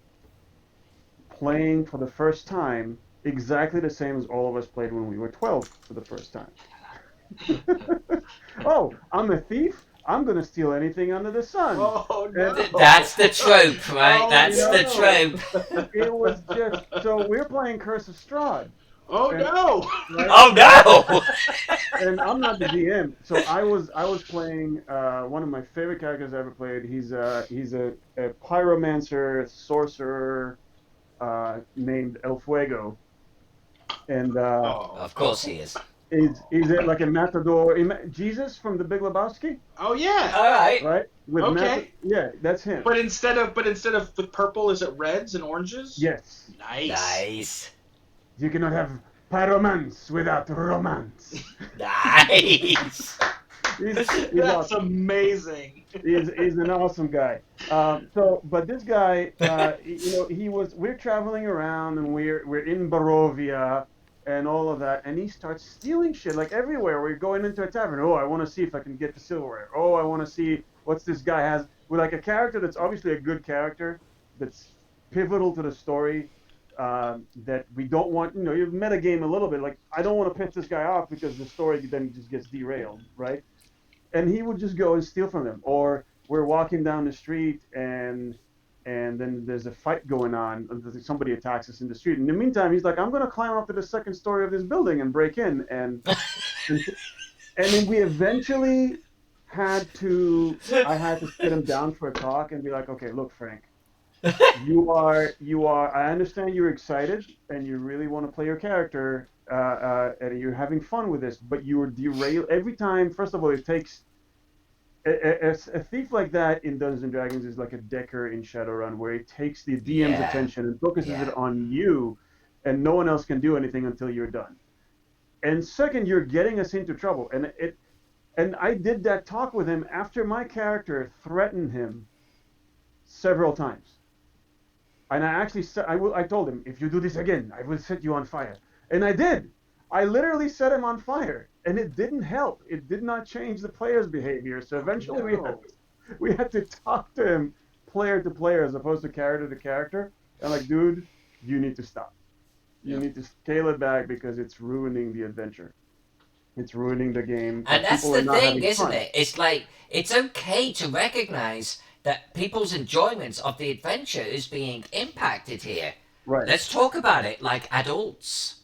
playing for the first time exactly the same as all of us played when we were 12 for the first time. Oh, I'm a thief? I'm going to steal anything under the sun. Oh, no. That's the trope, right? That's the trope. It was just... So we're playing Curse of Strahd. Oh And- no! right? Oh no! And I'm not the DM, so I was playing one of my favorite characters I ever played. He's a pyromancer sorcerer named El Fuego, and Oh. Of course he is. he's like a matador. Jesus from The Big Lebowski, Oh yeah. All right. right? With Okay. yeah, that's him. But instead of with purple, is it reds and oranges? Yes, Nice. Nice. you cannot have pyromance without romance. Nice. He's That's awesome. amazing. He's an awesome guy. But this guy, we're traveling around and we're in Barovia and all of that, and he starts stealing shit like everywhere. We're going into a tavern. Oh, I want to see if I can get the silverware. Oh, I want to see what's this guy has. We're like a character that's obviously a good character that's pivotal to the story. That we don't want, you metagame a little bit. Like, I don't want to piss this guy off because the story then just gets derailed, right? And he would just go and steal from them. Or we're walking down the street and then there's a fight going on. Somebody attacks us in the street. In the meantime, he's like, I'm going to climb up to the second story of this building and break in. And then we eventually I had to sit him down for a talk and be like, okay, look, Frank, I understand you're excited and you really want to play your character, and you're having fun with this, but you are derailed every time. First of all, it takes a thief like that in Dungeons and Dragons is like a Decker in Shadowrun, where it takes the DM's attention and focuses it on you, and no one else can do anything until you're done. And second, you're getting us into trouble, and I did that talk with him after my character threatened him several times. And I actually said, I told him, if you do this again, I will set you on fire. And I did. I literally set him on fire, and it didn't help. It did not change the player's behavior. So eventually we had to talk to him player to player as opposed to character to character. And like, dude, you need to stop. You need to scale it back because it's ruining the adventure. It's ruining the game. And that's the thing, isn't fun. it? It's like, it's okay to recognize that people's enjoyment of the adventure is being impacted here. Right. Let's talk about it like adults.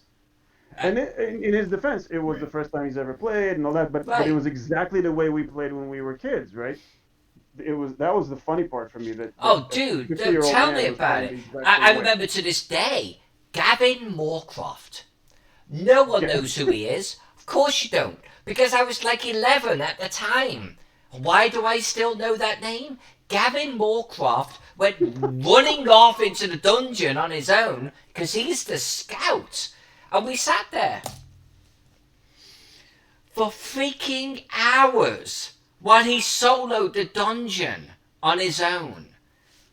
And in his defense, it was the first time he's ever played and all that, but it was exactly the way we played when we were kids, right? That was the funny part for me. Dude, tell me about it. I remember to this day, Gavin Moorcroft. No one knows who he is. Of course you don't, because I was like 11 at the time. Why do I still know that name? Gavin Moorcroft went running off into the dungeon on his own because he's the scout. And we sat there for freaking hours while he soloed the dungeon on his own.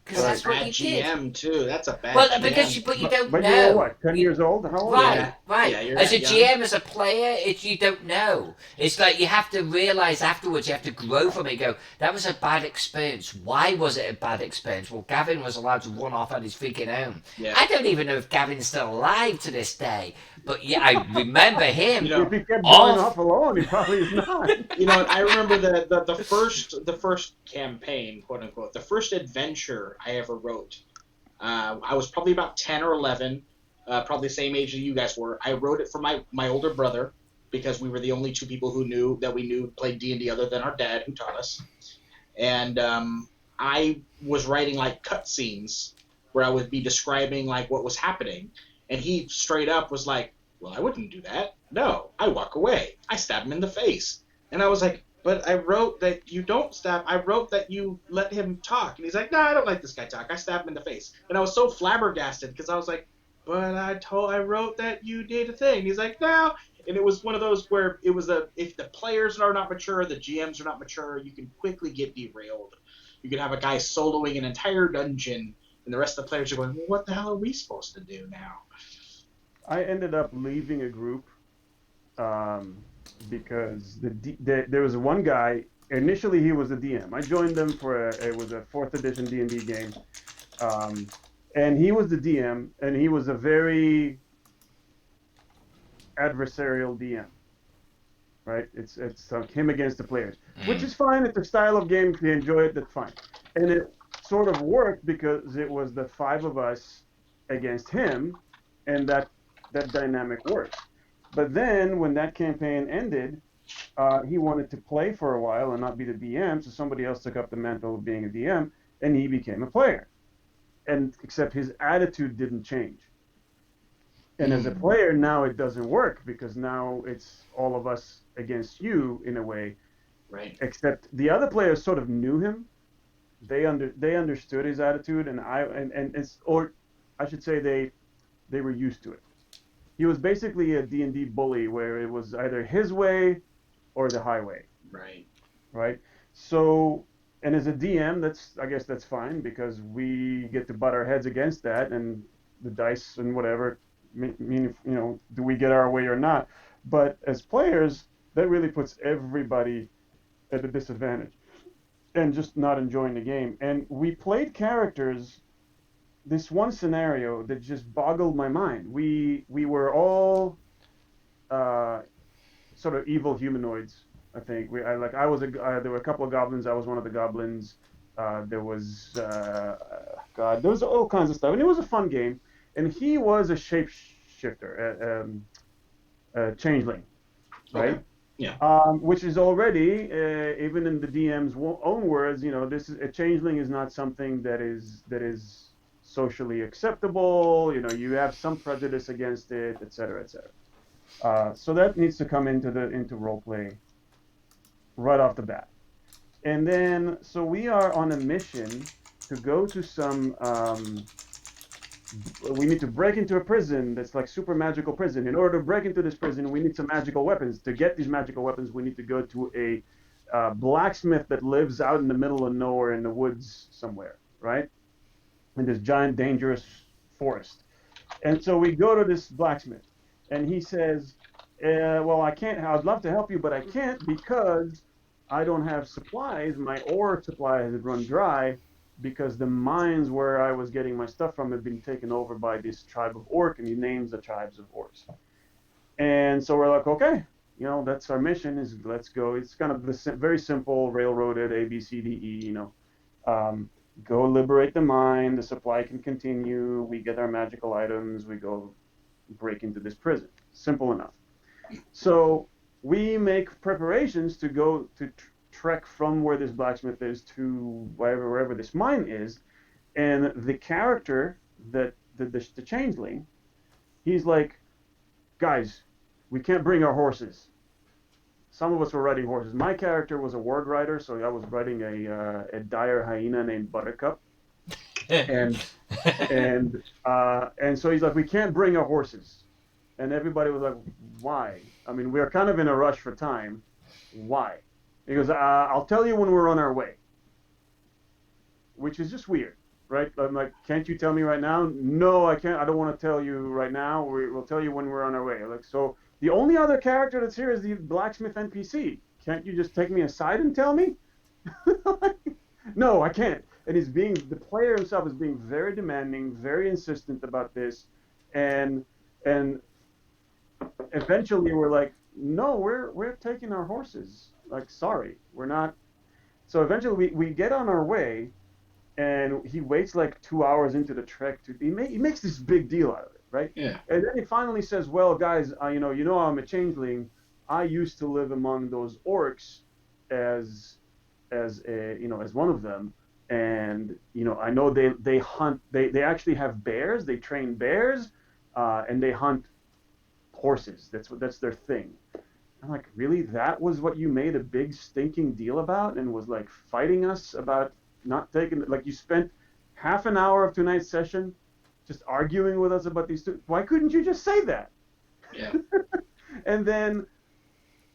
Because that's what he did. GM too. That's a bad. Well, GM. because you don't but know. you were what, 10 years old? How old? Right. Yeah, you're as a that GM, young. as a player, you don't know. It's like you have to realize afterwards, you have to grow from it and go, that was a bad experience. Why was it a bad experience? Well, Gavin was allowed to run off on his freaking own. Yeah. I don't even know if Gavin's still alive to this day. But yeah, I remember him. If he kept going off alone, he probably is not. I remember the first campaign, quote unquote, the first adventure I ever wrote. I was probably about 10 or 11, probably the same age as you guys were. I wrote it for my older brother because we were the only two people who knew played D&D other than our dad who taught us. And I was writing like cutscenes where I would be describing like what was happening. And he straight up was like, well, I wouldn't do that. No, I walk away. I stab him in the face. And I was like, but I wrote that you don't stab. I wrote that you let him talk. And he's like, no, I don't let this guy talk. I stab him in the face. And I was so flabbergasted because I was like, but I wrote that you did a thing. And he's like, no. And it was one of those where it was if the players are not mature, the GMs are not mature, you can quickly get derailed. You can have a guy soloing an entire dungeon, and the rest of the players are going, well, what the hell are we supposed to do now? I ended up leaving a group because there was one guy. Initially, he was a DM. I joined them it was a 4th edition D&D game, and he was the DM, and he was a very adversarial DM. Right? It's like him against the players, which is fine. It's a style of game. If you enjoy it, that's fine. And it sort of worked because it was the 5 of us against him, and that that dynamic works. But then when that campaign ended, he wanted to play for a while and not be the DM, so somebody else took up the mantle of being a DM, and he became a player. And except his attitude didn't change. And as a player, now it doesn't work because now it's all of us against you in a way. Right. Except the other players sort of knew him. They understood his attitude, and I should say they were used to it. He was basically a D&D bully where it was either his way or the highway. Right. Right. So, and as a DM, I guess that's fine because we get to butt our heads against that, and the dice and whatever mean, do we get our way or not? But as players, that really puts everybody at a disadvantage and just not enjoying the game. And we played characters. This one scenario that just boggled my mind. We were all sort of evil humanoids. I think there were a couple of goblins. I was one of the goblins. There was there was all kinds of stuff, and it was a fun game. And he was a shapeshifter, a changeling, right? Okay. Yeah. Which is already, even in the DM's own words, a changeling is not something that is socially acceptable. You have some prejudice against it, et cetera, et cetera. So that needs to come into role play right off the bat. And then, so we are on a mission to go to some. We need to break into a prison that's like super magical prison. In order to break into this prison, we need some magical weapons. To get these magical weapons, we need to go to a blacksmith that lives out in the middle of nowhere in the woods somewhere, right? In this giant, dangerous forest. And so we go to this blacksmith, and he says, well, I can't. I'd love to help you, but I can't because I don't have supplies. My ore supply has run dry because the mines where I was getting my stuff from had been taken over by this tribe of orc, and he names the tribes of orcs. And so we're like, okay, that's our mission, is let's go. It's kind of very simple, railroaded, A, B, C, D, E, go liberate the mine, the supply can continue, we get our magical items, we go break into this prison. Simple enough. So we make preparations to go to trek from where this blacksmith is to wherever this mine is, and the character that the changeling, he's like, guys, we can't bring our horses. Some of us were riding horses. My character was a ward rider, so I was riding a dire hyena named Buttercup, and so he's like, we can't bring our horses, and everybody was like, why? I mean, we're kind of in a rush for time. Why? He goes, I'll tell you when we're on our way, which is just weird, right? I'm like, can't you tell me right now? No, I can't. I don't want to tell you right now. We'll tell you when we're on our way. Like, so the only other character that's here is the blacksmith NPC. Can't you just take me aside and tell me? No, I can't. And the player himself is being very demanding, very insistent about this, and eventually we're like, no, we're taking our horses. Like, sorry, we're not. So eventually we get on our way, and he waits like 2 hours into the trek he makes this big deal out of it, right? Yeah. And then he finally says, well, guys, I'm a changeling. I used to live among those orcs as one of them, and I know they hunt. They actually have bears. They train bears, and they hunt horses. That's their thing. I'm like, really? That was what you made a big stinking deal about, and was like fighting us about not taking, like, you spent half an hour of tonight's session just arguing with us about these two. Why couldn't you just say that? Yeah. and then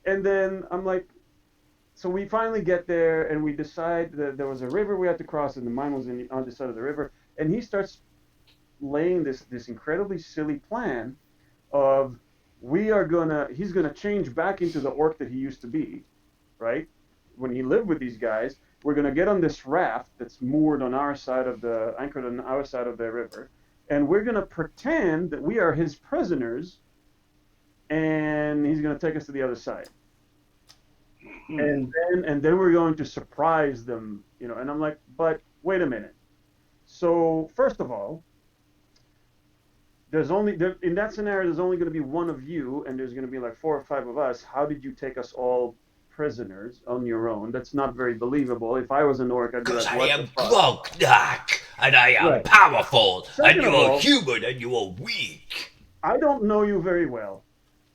I'm like, so we finally get there, and we decide that there was a river we had to cross, and the mine was on the other side of the river, and he starts laying this incredibly silly plan of, he's gonna change back into the orc that he used to be, right? When he lived with these guys, we're gonna get on this raft that's anchored on our side of the river, and we're gonna pretend that we are his prisoners, and he's gonna take us to the other side. And then we're going to surprise them, and I'm like, but wait a minute. So first of all, in that scenario, there's only going to be one of you, and there's going to be like 4 or 5 of us. How did you take us all prisoners on your own? That's not very believable. If I was an orc, I'd be Because like, I what am the fuck? Grognak, and I am Right. powerful, and Second you of are all, human, and you are weak. I don't know you very well.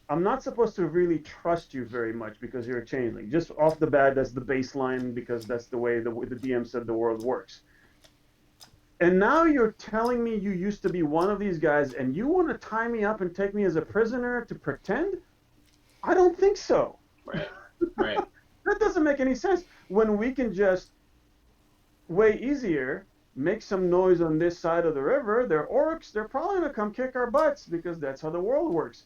I'm not supposed to really trust you very much because you're a changeling. Just off the bat, that's the baseline because that's the way the DM said the world works. And now you're telling me you used to be one of these guys and you want to tie me up and take me as a prisoner to pretend? I don't think so. Right. Right. That doesn't make any sense. When we can just way easier make some noise on this side of the river, they're orcs, they're probably going to come kick our butts because that's how the world works.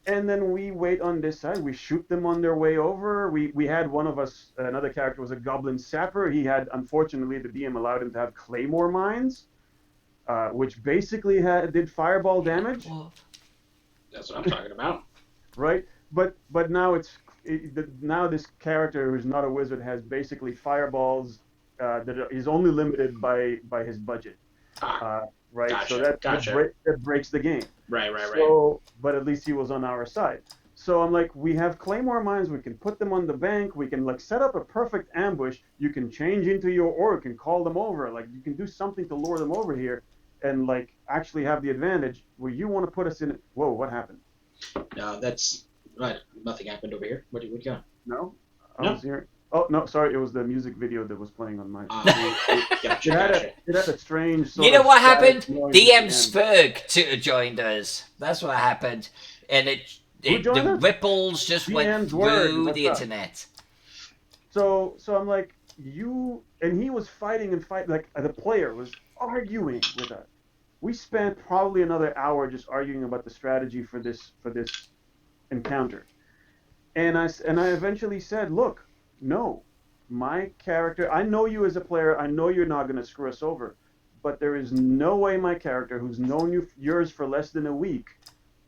And then we wait on this side. We shoot them on their way over. We had one of us, another character was a goblin sapper. He had, unfortunately, the DM allowed him to have claymore mines, which basically did fireball damage. That's what I'm talking about. Right? But now now this character who's not a wizard has basically fireballs that is only limited by his budget. Right, Gotcha, so that breaks the game. Right. But at least he was on our side. So I'm like, we have claymore mines. We can put them on the bank. We can like set up a perfect ambush. You can change into your orc and call them over. Like you can do something to lure them over here, and like actually have the advantage. Where you want to put us in it. Whoa, what happened? No, that's right. Nothing happened over here. What do you got? No, I No. was here. Oh no, sorry, it was the music video that was playing on my. Gotcha. It had a strange. Sort You know of what happened? static noise DM at the end. Spurg joined us. That's what happened, and Who joined the us? ripples just went DM's word, through what's the up? internet. So I'm like, and he was fighting like the player was arguing with us. We spent probably another hour just arguing about the strategy for this encounter. And I eventually said, look, no, my character, I know you as a player, I know you're not going to screw us over, but there is no way my character, who's known yours for less than a week,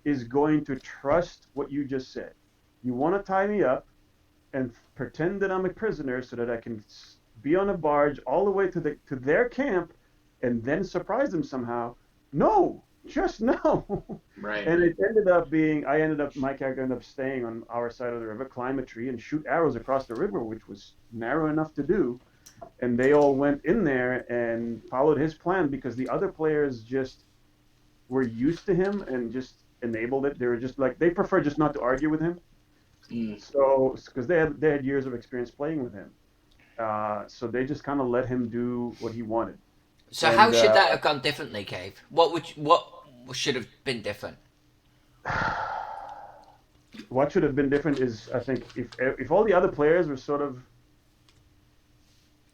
is going to trust what you just said. You want to tie me up and pretend that I'm a prisoner so that I can be on a barge all the way to their camp and then surprise them somehow. No, just no. Right. And it my character ended up staying on our side of the river, climb a tree and shoot arrows across the river, which was narrow enough to do. And they all went in there and followed his plan because the other players just were used to him and just enabled it. They were just like, they prefer just not to argue with him. So, because they had years of experience playing with him. So they just kind of let him do what he wanted. So how should that have gone differently, Cave? What should have been different? What should have been different is, I think, if all the other players were sort of,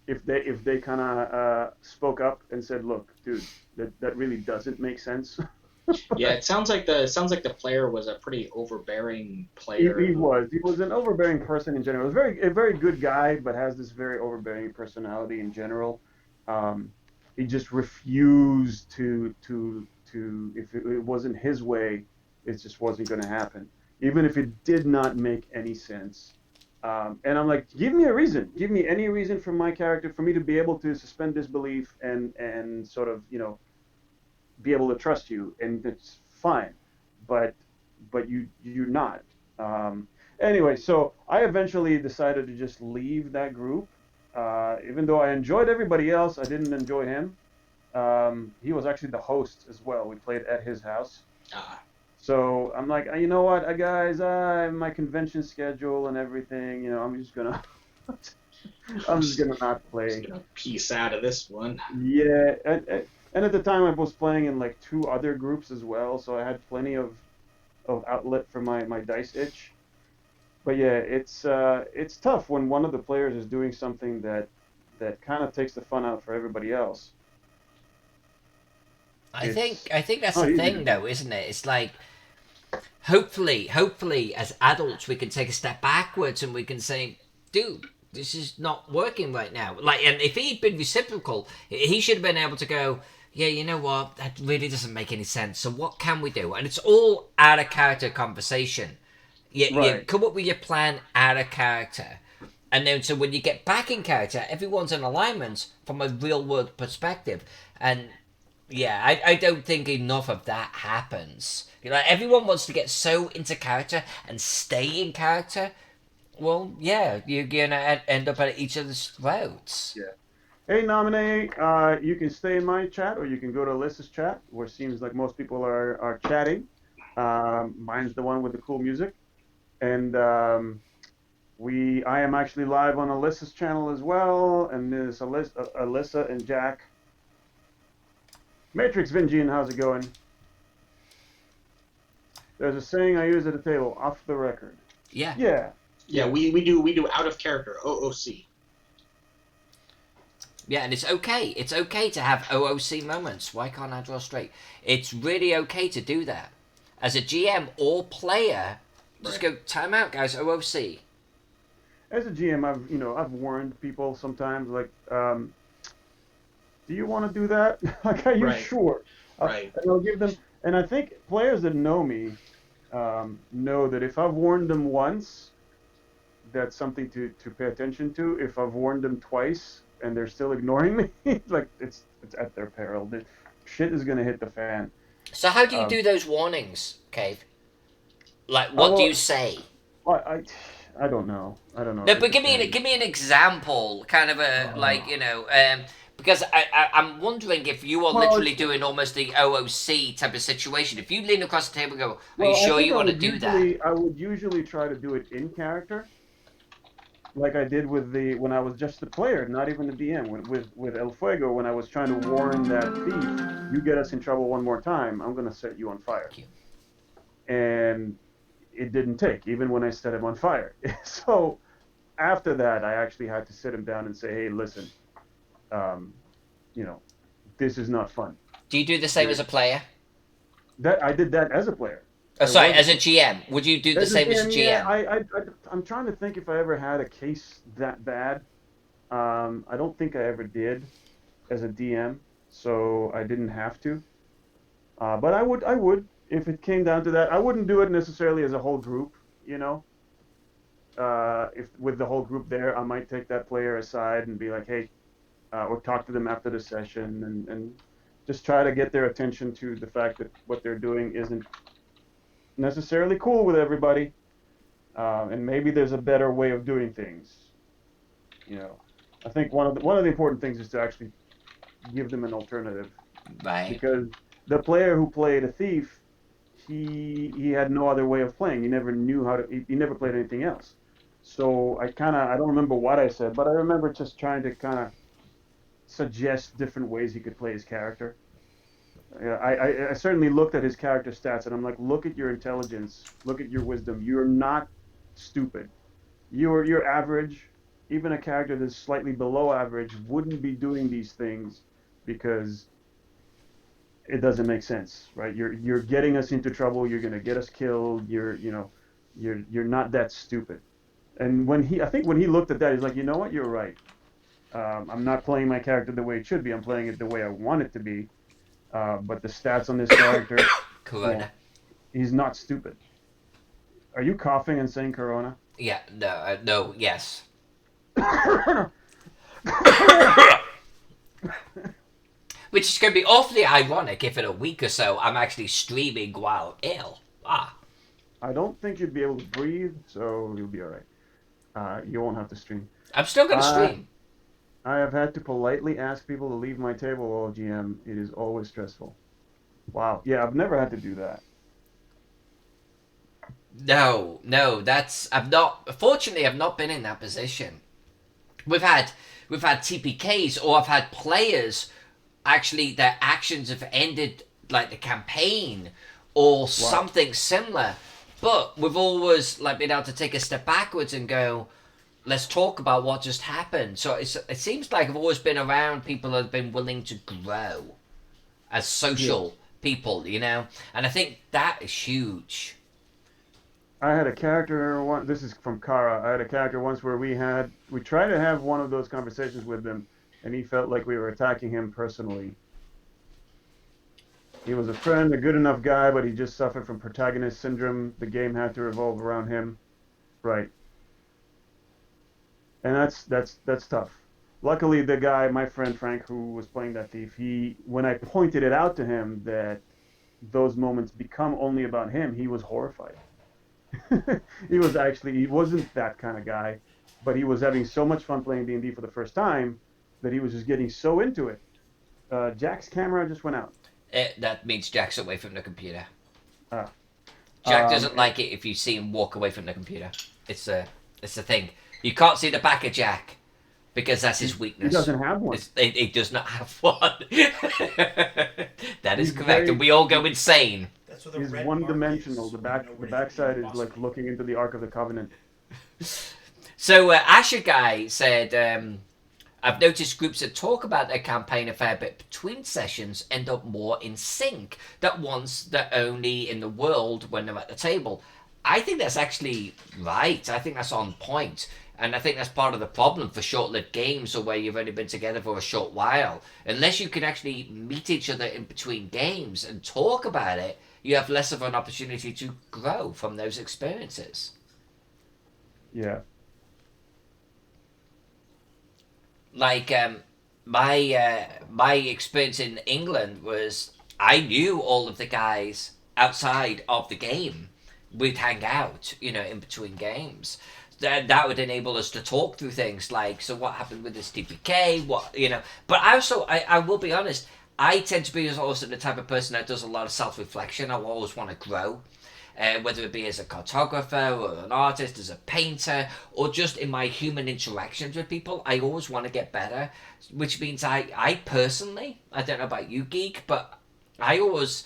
if they kind of spoke up and said, look, dude, that really doesn't make sense. Yeah, it sounds like the player was a pretty overbearing player. He was an overbearing person in general. He was a very good guy, but has this very overbearing personality in general. He just refused to if it wasn't his way, it just wasn't going to happen, even if it did not make any sense. And I'm like, give me a reason. Give me any reason for my character, for me to be able to suspend disbelief and sort of, be able to trust you, and it's fine. But you're not. Anyway, so I eventually decided to just leave that group. Even though I enjoyed everybody else, I didn't enjoy him. He was actually the host as well. We played at his house. So I'm like, you know what, guys, my convention schedule and everything, I'm just gonna not play. Just gonna piece out of this one. Yeah, and at the time I was playing in like 2 other groups as well, so I had plenty of outlet for my dice itch. But yeah, it's tough when one of the players is doing something that kind of takes the fun out for everybody else. I think that's the thing, though, isn't it? It's like, hopefully, as adults, we can take a step backwards and we can say, dude, this is not working right now. Like, and if he'd been reciprocal, he should have been able to go, yeah, you know what, that really doesn't make any sense. So what can we do? And it's all out of character conversation. You come up with your plan out of character. And then, so when you get back in character, everyone's in alignment from a real world perspective. And Yeah, I don't think enough of that happens. Like everyone wants to get so into character and stay in character. Well, yeah, you're gonna end up at each other's throats. Yeah. Hey, Nominee, you can stay in my chat or you can go to Alyssa's chat, where it seems like most people are chatting. Mine's the one with the cool music. And I am actually live on Alyssa's channel as well. And there's Alyssa and Jack. Matrix Vingian, how's it going? There's a saying I use at the table, off the record. Yeah. Yeah. Yeah, we do out of character, OOC. Yeah, and it's okay. It's okay to have OOC moments. Why can't I draw straight? It's really okay to do that. As a GM or player, just go, time out, guys, OOC. As a GM, I've warned people sometimes, like, do you want to do that? Like, are you sure? Right. And I'll give them, and I think players that know me know that if I've warned them once, that's something to pay attention to. If I've warned them twice and they're still ignoring me, like it's at their peril. Shit is gonna hit the fan. So how do you do those warnings, Cave? Like, what do you say? Well, I don't know. No, but give me an example, kind of a because I'm wondering if you are literally doing almost the OOC type of situation. If you lean across the table and go, "Are you sure you want to do that?" I would usually try to do it in character, like I did when I was just the player, not even the DM. With El Fuego, when I was trying to warn that thief, you get us in trouble one more time, I'm gonna set you on fire. And it didn't take, even when I set him on fire. So after that, I actually had to sit him down and say, "Hey, listen, this is not fun." Do you do the same as a player? That I did that as a player. Oh, sorry, as a GM, would you do the same as a GM? Yeah, I'm trying to think if I ever had a case that bad. I don't think I ever did as a DM, so I didn't have to. But I would, if it came down to that. I wouldn't do it necessarily as a whole group, If with the whole group there, I might take that player aside and be like, hey, or talk to them after the session and just try to get their attention to the fact that what they're doing isn't necessarily cool with everybody, and maybe there's a better way of doing things. I think one of the important things is to actually give them an alternative. Right. Because the player who played a thief, he had no other way of playing. He never knew how to. He never played anything else. So I don't remember what I said, but I remember just trying to kind of suggest different ways he could play his character. I certainly looked at his character stats and I'm like, look at your intelligence, look at your wisdom. You're not stupid. You're average. Even a character that's slightly below average wouldn't be doing these things because it doesn't make sense, right? You're getting us into trouble. You're gonna get us killed. You're not that stupid. And I think when he looked at that, he's like, you know what? You're right. I'm not playing my character the way it should be. I'm playing it the way I want it to be. But the stats on this character, Corona. He's not stupid. Are you coughing and saying Corona? Yeah, no, yes. Which is going to be awfully ironic if in a week or so I'm actually streaming while ill. I don't think you'd be able to breathe, so you'll be all right. You won't have to stream. I'm still going to stream. I have had to politely ask people to leave my table, GM. It is always stressful. Wow. Yeah, I've never had to do that. No, fortunately I've not been in that position. We've had TPKs, or I've had players actually their actions have ended like the campaign or something similar. But we've always been able to take a step backwards and go, let's talk about what just happened. So it seems like I've always been around people that have been willing to grow as social people, and I think that is huge. I had a character once. This is from Kara. I had a character once where we tried to have one of those conversations with him, and he felt like we were attacking him personally. He was a friend, a good enough guy, but he just suffered from protagonist syndrome. The game had to revolve around him, right? And that's tough. Luckily, the guy, my friend Frank, who was playing that thief, when I pointed it out to him that those moments become only about him, he was horrified. He wasn't that kind of guy, but he was having so much fun playing D&D for the first time that he was just getting so into it. Jack's camera just went out. That means Jack's away from the computer. Ah. Jack doesn't like it if you see him walk away from the computer. It's a thing. You can't see the back of Jack because that's his weakness. He doesn't have one. He does not have one. That is He's correct, and we all go insane. That's what the He's red one-dimensional. mark is, The so you know where to backside put is your like boss. looking into the Ark of the Covenant. So Asher Guy said, I've noticed groups that talk about their campaign a fair bit between sessions end up more in sync than ones that only in the world when they're at the table. I think that's actually right. I think that's on point. And I think that's part of the problem for short-lived games or where you've only been together for a short while. Unless you can actually meet each other in between games and talk about it, you have less of an opportunity to grow from those experiences. Yeah. Like my experience in England was I knew all of the guys outside of the game. We'd hang out, in between games. That would enable us to talk through things like, so what happened with this TPK, But I will be honest, I tend to be also the type of person that does a lot of self-reflection. I always want to grow. Whether it be as a cartographer or an artist, as a painter, or just in my human interactions with people, I always want to get better, which means I personally, I don't know about you, Geek, but I always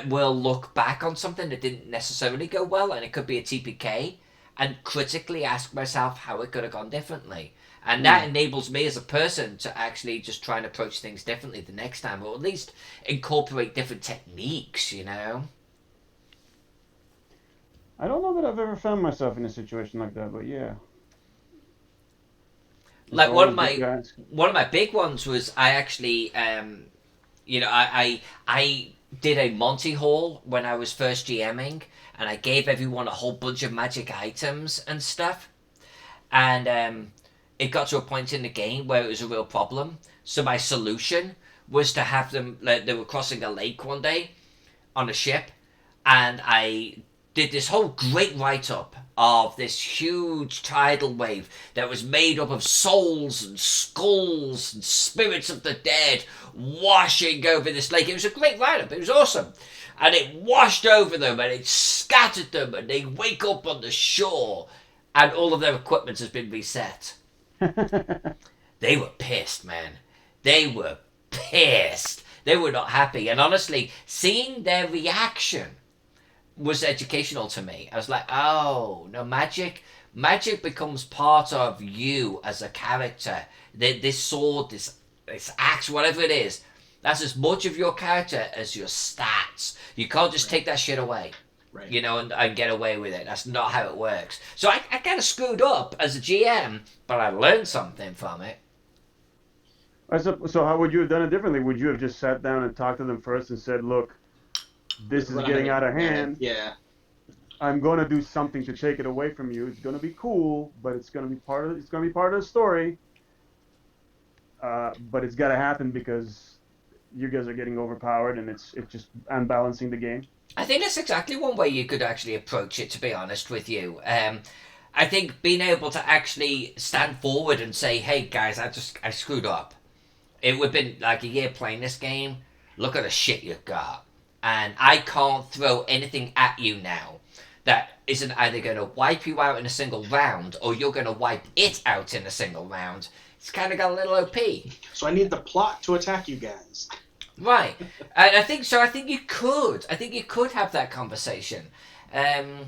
will look back on something that didn't necessarily go well, and it could be a TPK, and critically ask myself how it could have gone differently. And that enables me as a person to actually just try and approach things differently the next time, or at least incorporate different techniques, I don't know that I've ever found myself in a situation like that, but yeah. Like one of my big ones was I actually I did a Monty Hall when I was first GMing, and I gave everyone a whole bunch of magic items and stuff, and it got to a point in the game where it was a real problem. So my solution was to have them, like, they were crossing a lake one day on a ship, and I did this whole great write-up of this huge tidal wave that was made up of souls and skulls and spirits of the dead washing over this lake. It was a great write-up. It was awesome. And it washed over them and it scattered them, and they wake up on the shore and all of their equipment has been reset. They were pissed, man. They were pissed. They were not happy. And honestly, seeing their reaction was educational to me. I was like, oh, no, magic becomes part of you as a character. This sword, this axe, whatever it is, that's as much of your character as your stats. You can't just take that shit away. Right. And get away with it. That's not how it works. So I kind of screwed up as a GM, but I learned something from it. So how would you have done it differently? Would you have just sat down and talked to them first and said, look, this is getting out of hand. Yeah. I'm going to do something to take it away from you. It's going to be cool, but it's going to be part of the story. But it's got to happen because you guys are getting overpowered, and it's just unbalancing the game. I think that's exactly one way you could actually approach it, to be honest with you. I think being able to actually stand forward and say, hey guys, I screwed up. It would have been like a year playing this game. Look at the shit you've got. And I can't throw anything at you now that isn't either going to wipe you out in a single round or you're going to wipe it out in a single round. It's kind of got a little OP. So I need the plot to attack you guys. Right. And I think you could. I think you could have that conversation. And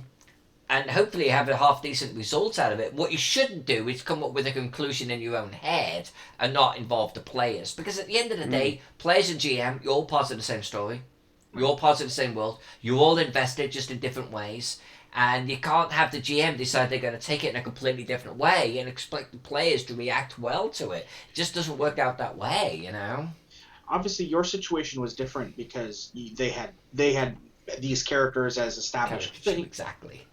hopefully have a half decent result out of it. What you shouldn't do is come up with a conclusion in your own head and not involve the players. Because at the end of the day, players and GM, you're all part of the same story. You're all part of the same world. You're all invested, just in different ways. And you can't have the GM decide they're going to take it in a completely different way and expect the players to react well to it. It just doesn't work out that way, Obviously, your situation was different because they had these characters as established things. Exactly.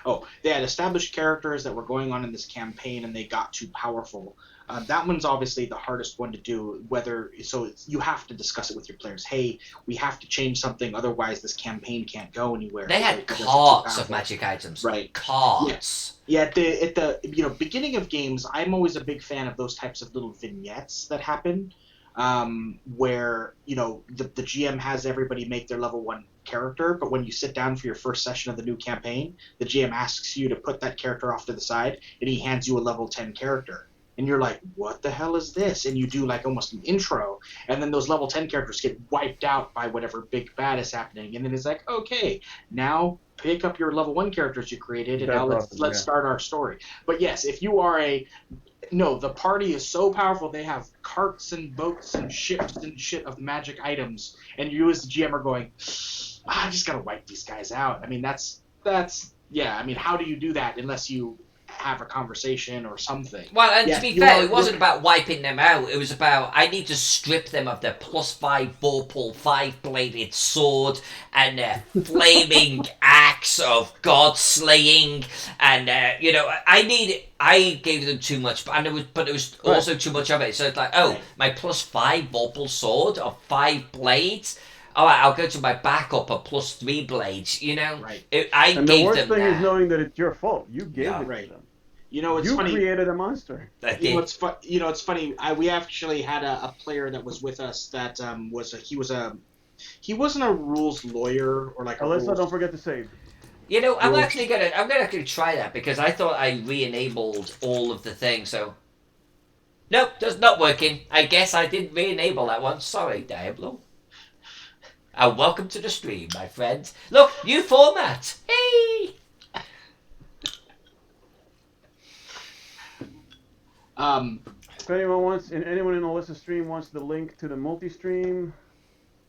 Oh, they had established characters that were going on in this campaign, and they got too powerful. That one's obviously the hardest one to do. You have to discuss it with your players. Hey, we have to change something, otherwise this campaign can't go anywhere. They had because carts of magic items. Right. Carts. Yeah. At the beginning of games, I'm always a big fan of those types of little vignettes that happen, where the GM has everybody make their level 1 character, but when you sit down for your first session of the new campaign, the GM asks you to put that character off to the side, and he hands you a level 10 character. And you're like, what the hell is this? And you do like almost an intro, and then those level 10 characters get wiped out by whatever big bad is happening. And then it's like, okay, now pick up your level 1 characters you created, and now let's start our story. But yes, if you are the party is so powerful, they have carts and boats and ships and shit of magic items, and you as the GM are going, I just gotta wipe these guys out. I mean, that's I mean, how do you do that unless you have a conversation or something? Well, and to be fair, it wasn't about wiping them out. It was about, I need to strip them of their +5 vorpal 5-bladed sword and their flaming axe of god slaying, and I gave them too much, but it was also too much of it. So it's like, my +5 vorpal sword of 5 blades. All right, I'll go to my backup of +3 blades. Right. And the worst thing is knowing that it's your fault. You gave it to them. It's funny. You created a monster. It's funny. We actually had a player that was with us that he wasn't a rules lawyer or like. Alyssa, don't forget to save. I'm gonna try that, because I thought I re-enabled all of the things. So, nope, that's not working. I guess I didn't re-enable that one. Sorry, Diablo. Welcome to the stream, my friends. Look, new format. Hey. If anyone in Alyssa's stream wants the link to the multi-stream,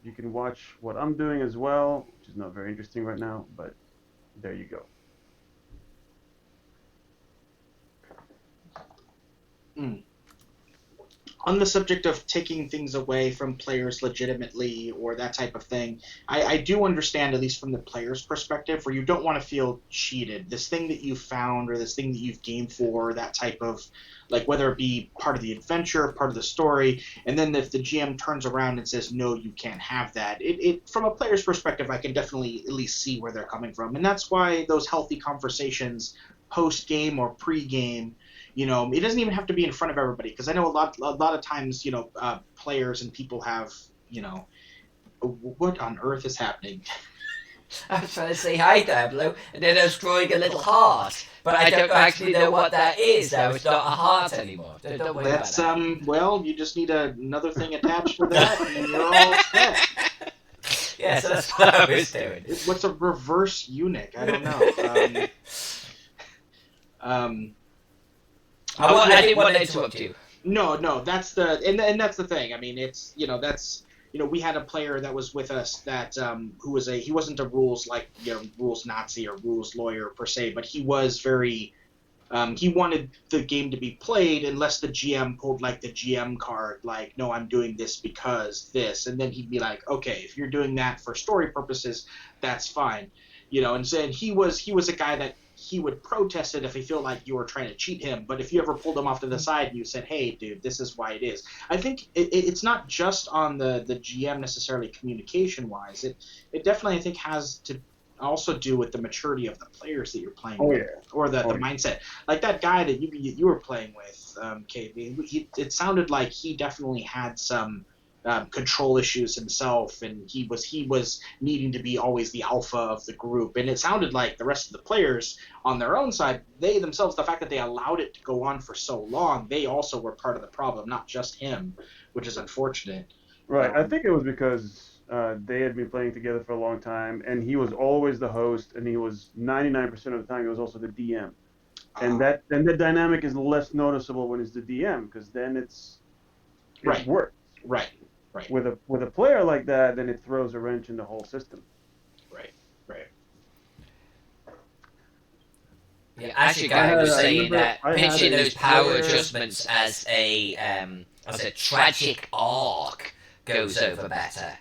you can watch what I'm doing as well, which is not very interesting right now, but there you go. On the subject of taking things away from players legitimately or that type of thing, I do understand, at least from the player's perspective, where you don't want to feel cheated. This thing that you found or this thing that you've gamed for, that type of, like, whether it be part of the adventure, part of the story, and then if the GM turns around and says, no, you can't have that, it from a player's perspective, I can definitely at least see where they're coming from. And that's why those healthy conversations post-game or pre-game, it doesn't even have to be in front of everybody, because I know a lot of times, players and people have, what on earth is happening? I was trying to say hi, Diablo, and then I was drawing a little heart, but I don't actually know what that is now. It's not a heart anymore. Don't worry about that. Well, you just need another thing attached to that, and you're all set. Yes, that's what I was doing. What's a reverse eunuch? I don't know. I didn't want to interrupt you. No, that's the thing. I mean, it's we had a player that was with us that he wasn't a rules rules Nazi or rules lawyer per se, but he was very he wanted the game to be played unless the GM pulled like the GM card, like, no, I'm doing this because this, and then he'd be like, okay, if you're doing that for story purposes, that's fine, and then he was a guy that he would protest it if he felt like you were trying to cheat him. But if you ever pulled him off to the side and you said, hey, dude, this is why it is. I think it's not just on the GM necessarily communication-wise. It definitely, I think, has to also do with the maturity of the players that you're playing with, or the mindset. Like that guy that you were playing with, KB, it sounded like he definitely had some control issues himself, and he was needing to be always the alpha of the group. And it sounded like the rest of the players on their own side, they themselves, the fact that they allowed it to go on for so long, they also were part of the problem, not just him, which is unfortunate. Right. I think it was because they had been playing together for a long time, and he was always the host, and he was 99% of the time he was also the DM. And that dynamic is less noticeable when it's the DM, because then it works. Right. With a player like that, then it throws a wrench in the whole system. Right. Yeah, actually, Gary was saying that pitching those power adjustments as a tragic arc goes over better.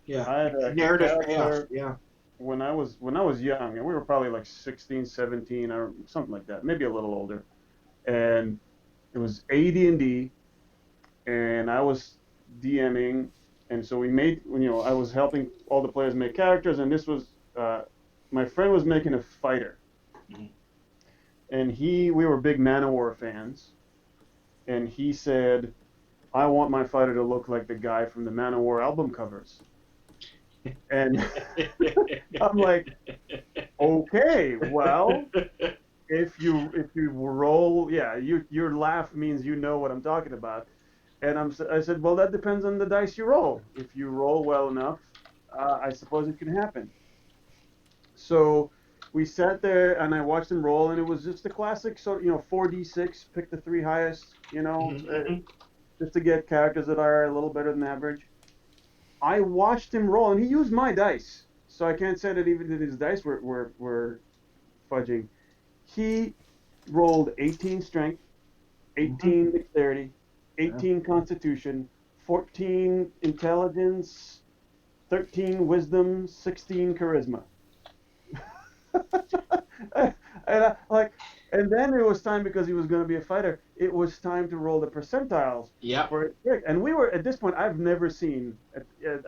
Yeah, I had a narrative payoff. Yeah. When I was young, and we were probably like 16, 17, or something like that, maybe a little older, and It was AD&D, and I was DMing, and so we made, I was helping all the players make characters, and this was, my friend was making a fighter, and we were big Manowar fans, and he said, I want my fighter to look like the guy from the Manowar album covers. And I'm like, okay, well, if you roll, yeah, your laugh means you know what I'm talking about. And I said, well, that depends on the dice you roll. If you roll well enough, I suppose it can happen. So we sat there and I watched him roll, and it was just the classic, 4d6, pick the 3 highest, just to get characters that are a little better than average. I watched him roll, and he used my dice, so I can't say that even that his dice were fudging. He rolled 18 strength, 18 dexterity, 18 constitution, 14 intelligence, 13 wisdom, 16 charisma. And then it was time, because he was going to be a fighter, it was time to roll the percentile. Yeah. And we were, at this point, I've never seen,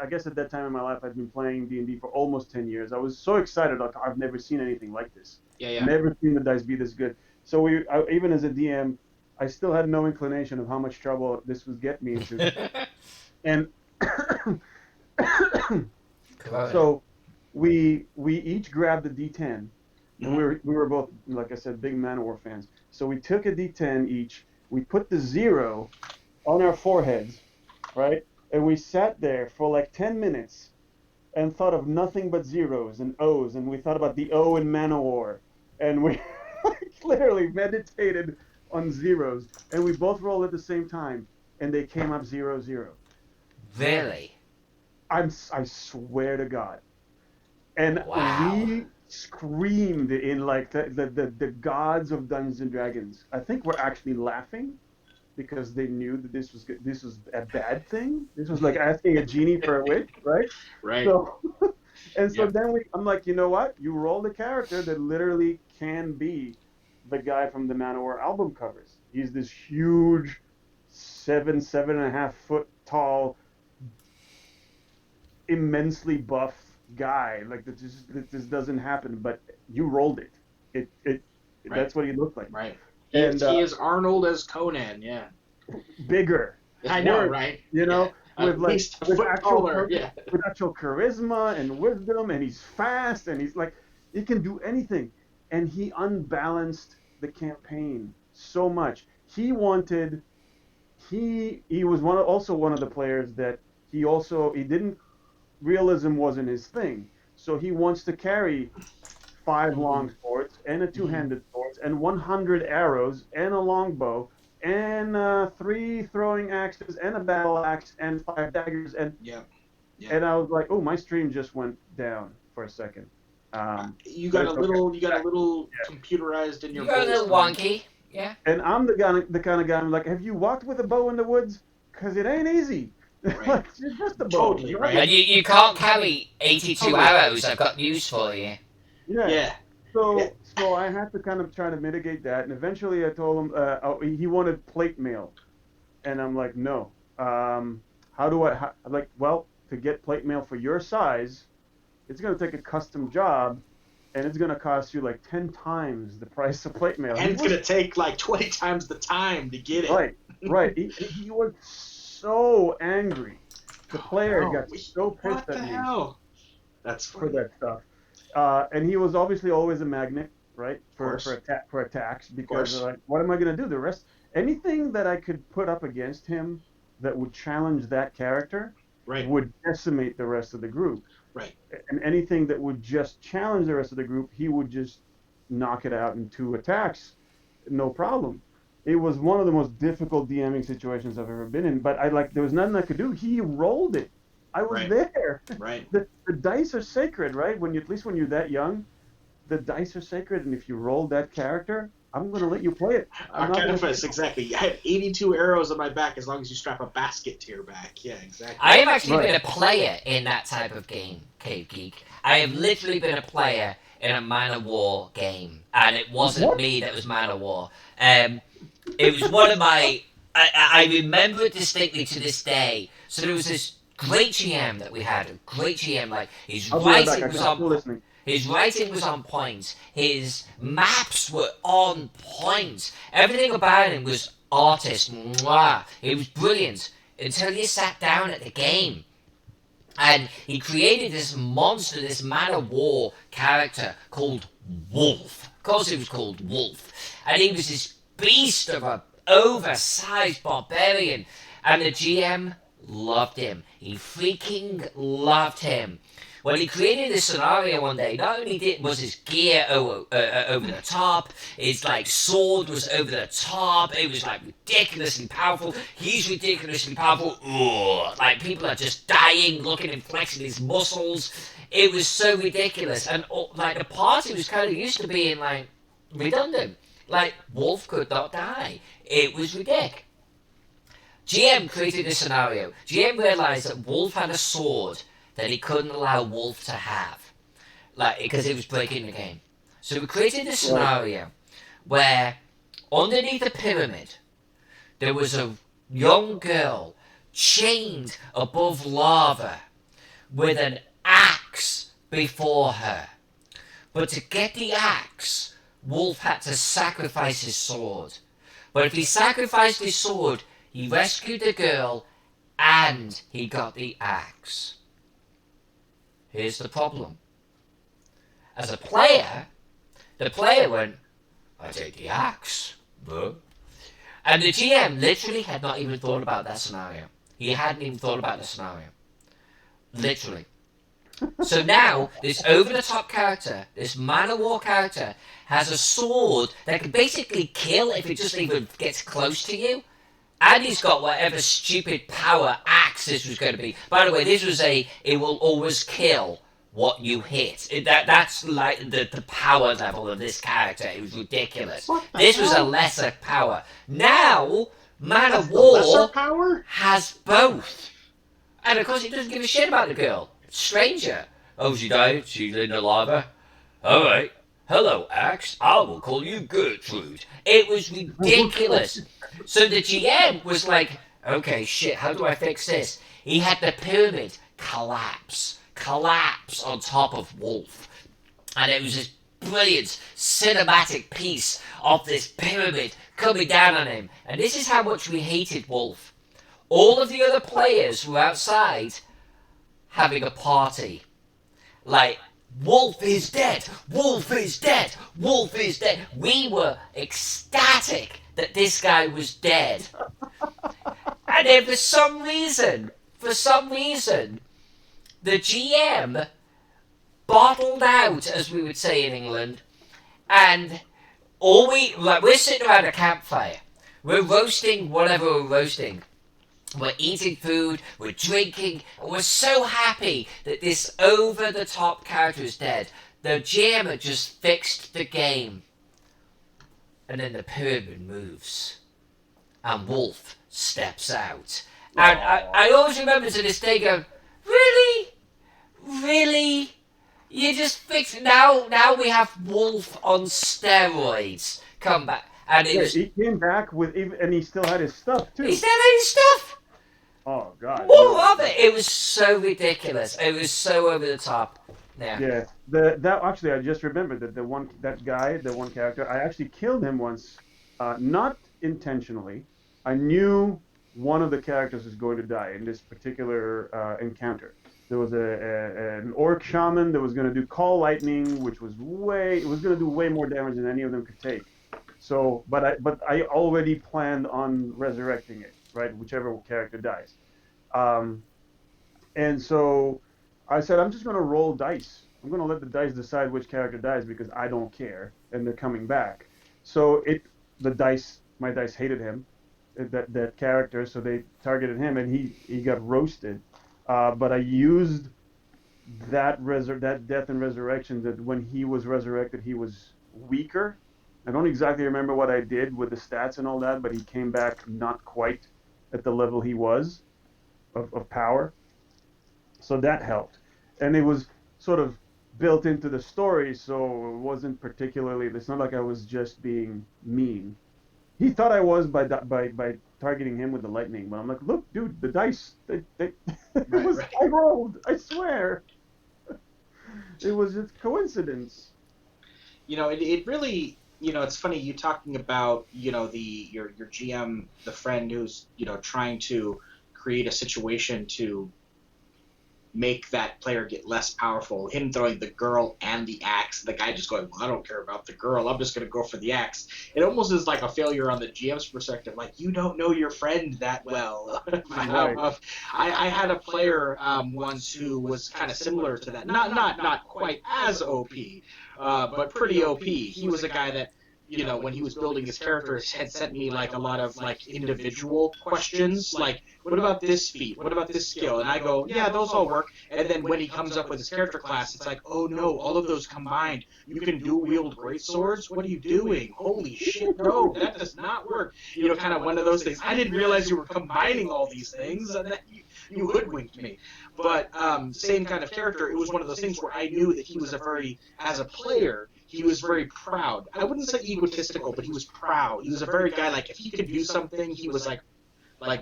I guess at that time in my life, I'd been playing D&D for almost 10 years. I was so excited, I've never seen anything like this. Yeah. Never seen the dice be this good. So even as a DM, I still had no inclination of how much trouble this was getting me into. And so we each grabbed a D10. And we were both, like I said, big Manowar fans. So we took a D10 each. We put the 0 on our foreheads, right? And we sat there for like 10 minutes and thought of nothing but zeros and O's. And we thought about the O in Manowar. And we literally meditated on zeros. And we both rolled at the same time. And they came up 0-0. Really? I swear to God. And wow. We screamed in like the gods of Dungeons and Dragons. I think we're actually laughing because they knew that this was a bad thing. This was like asking a genie for a wish, right? Right. So, then I'm like, you know what? You roll the character that literally can be the guy from the Manowar album covers. He's this huge 7.5 foot tall, immensely buff guy. Like that just doesn't happen, but you rolled it. It right. That's what he looked like. Right. And he is Arnold as Conan. Yeah. Bigger. I know, right? You know, yeah. with actual charisma and wisdom, and he's fast, and he's like, he can do anything. And he unbalanced the campaign so much. He was also one of the players that he didn't. Realism wasn't his thing, so he wants to carry 5 long swords and a 2-handed sword and 100 arrows and a longbow and 3 throwing axes and a battle axe and 5 daggers and And I was like, oh, my stream just went down for a second. You got a little computerized in your. You got a little wonky, yeah. And I'm the kind of guy. I'm like, have you walked with a bow in the woods? Because it ain't easy. Right. It's just a bow. Totally right. And you can't carry 82 arrows. I've got news for you. Yeah. So I had to kind of try to mitigate that, and eventually I told him he wanted plate mail, and I'm like, no. I'm like, well, to get plate mail for your size, it's going to take a custom job, and it's going to cost you like 10 times the price of plate mail. And it's going to take like 20 times the time to get it. Right. He was so angry. The player got so pissed at me. Hell? That's funny. For that stuff. And he was obviously always a magnet, right? For attacks, because like, what am I going to do? The rest, anything that I could put up against him that would challenge that character, would decimate the rest of the group. Right. And anything that would just challenge the rest of the group, he would just knock it out in 2 attacks, no problem. It was one of the most difficult DMing situations I've ever been in, but there was nothing I could do. He rolled it. I was there. Right. The dice are sacred, right? At least when you're that young, the dice are sacred, and if you roll that character, I'm going to let you play it. Exactly. I have 82 arrows on my back as long as you strap a basket to your back. Yeah, exactly. I have actually been a player in that type of game, Cave Geek. I have literally been a player in a Man of War game, and it wasn't What? me that was Man of War. It was one of my. I remember it distinctly to this day. So there was this great GM that we had, a great GM. Like I'll be right back. I'm still listening. his writing was on point. His maps were on point. Everything about him was artist. Mwah. It was brilliant until you sat down at the game. And he created this monster, this Man of War character called Wolf. Of course he was called Wolf. And he was this beast of a oversized barbarian. And the GM loved him. He freaking loved him. When he created this scenario one day, not only was his gear over the top, his like sword was over the top, it was like ridiculously powerful. He's ridiculously powerful. Ugh. Like people are just dying, looking and flexing his muscles. It was so ridiculous, and like the party was kind of used to being like redundant. Like Wolf could not die. It was ridiculous. GM created this scenario. GM realized that Wolf had a sword that he couldn't allow Wolf to have, like because it was breaking the game. So we created this scenario where underneath the pyramid there was a young girl chained above lava with an axe before her. But to get the axe, Wolf had to sacrifice his sword. But if he sacrificed his sword, he rescued the girl and he got the axe. Here's the problem. As a player, the player went, I take the axe, bro. And the GM literally had not even thought about that scenario. He hadn't even thought about the scenario. Literally. So now, this over-the-top character, this Man of War character, has a sword that can basically kill if it just even gets close to you. And he's got whatever stupid power axe this was going to be. By the way, this was it will always kill what you hit. That's like the power level of this character. It was ridiculous. This was a lesser power. Now, Man of War has both. And of course, he doesn't give a shit about the girl. Stranger. Oh, she died? She's in the lava? Alright. Hello, Axe. I will call you Gertrude. It was ridiculous. So the GM was like, okay, shit, how do I fix this? He had the pyramid collapse on top of Wolf. And it was this brilliant cinematic piece of this pyramid coming down on him. And this is how much we hated Wolf. All of the other players were outside having a party. Like, Wolf is dead! Wolf is dead! Wolf is dead! We were ecstatic that this guy was dead. And then for some reason, the GM bottled out, as we would say in England, and we're sitting around a campfire. We're roasting whatever we're roasting. We're eating food, we're drinking, and we're so happy that this over-the-top character is dead. The GM had just fixed the game. And then the pyramid moves. And Wolf steps out. And I always remember to this day going, really? Really? You just fixed it? Now we have Wolf on steroids. Come back. And he came back and he still had his stuff too. He still had his stuff. Oh God! More of it. It was so ridiculous. It was so over the top. Yeah. Yeah. That actually, I just remembered that the one character, I actually killed him once, not intentionally. I knew one of the characters was going to die in this particular encounter. There was an orc shaman that was going to do Cull lightning, which was going to do way more damage than any of them could take. So, but I already planned on resurrecting it. Right, whichever character dies. And so I said, I'm just going to roll dice. I'm going to let the dice decide which character dies because I don't care, and they're coming back. So my dice hated him, that character, so they targeted him, and he got roasted. But I used that death and resurrection, that when he was resurrected, he was weaker. I don't exactly remember what I did with the stats and all that, but he came back not quite at the level he was of power. So that helped. And it was sort of built into the story, so it wasn't particularly. It's not like I was just being mean. He thought I was by targeting him with the lightning, but I'm like, look, dude, the dice. It was I rolled. I swear. It was just coincidence. It really, it's funny you talking about, your GM, the friend who's, trying to create a situation to make that player get less powerful, him throwing the girl and the axe, the guy just going, well, I don't care about the girl, I'm just going to go for the axe. It almost is like a failure on the GM's perspective, like, you don't know your friend that well. Right. I had a player once who was kind of similar to that, not quite as OP, but pretty OP. He was a guy that, when he was building his character, had sent me like a lot of like individual questions, like, what about this feat? What about this skill? And I go, yeah, those all work. And then when he comes up with his character class, it's like, oh no, all of those combined. You can dual wield great swords? What are you doing? Holy shit, no, that does not work. Kind of one of those things. I didn't realize you were combining all these things, and that you hoodwinked me. But same kind of character. It was one of those things where I knew that he was as a player, he was very proud. I wouldn't say egotistical, but he was proud. He was a very guy, like, if he could do something, he was like,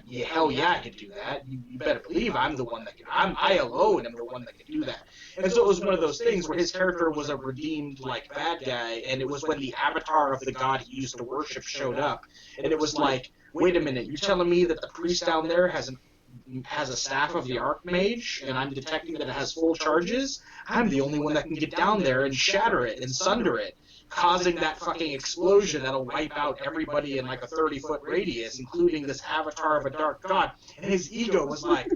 yeah, hell yeah, I could do that. You better believe I'm the one that can. I alone am the one that can do that. And so it was one of those things where his character was a redeemed, like, bad guy, and it was when the avatar of the god he used to worship showed up, and it was like, wait a minute, you're telling me that the priest down there has a staff of the Archmage, and I'm detecting that it has full charges? I'm the only one that can get down there and shatter it and sunder it, causing that fucking explosion that'll wipe out everybody in like a 30-foot radius, including this avatar of a dark god. And his ego was like,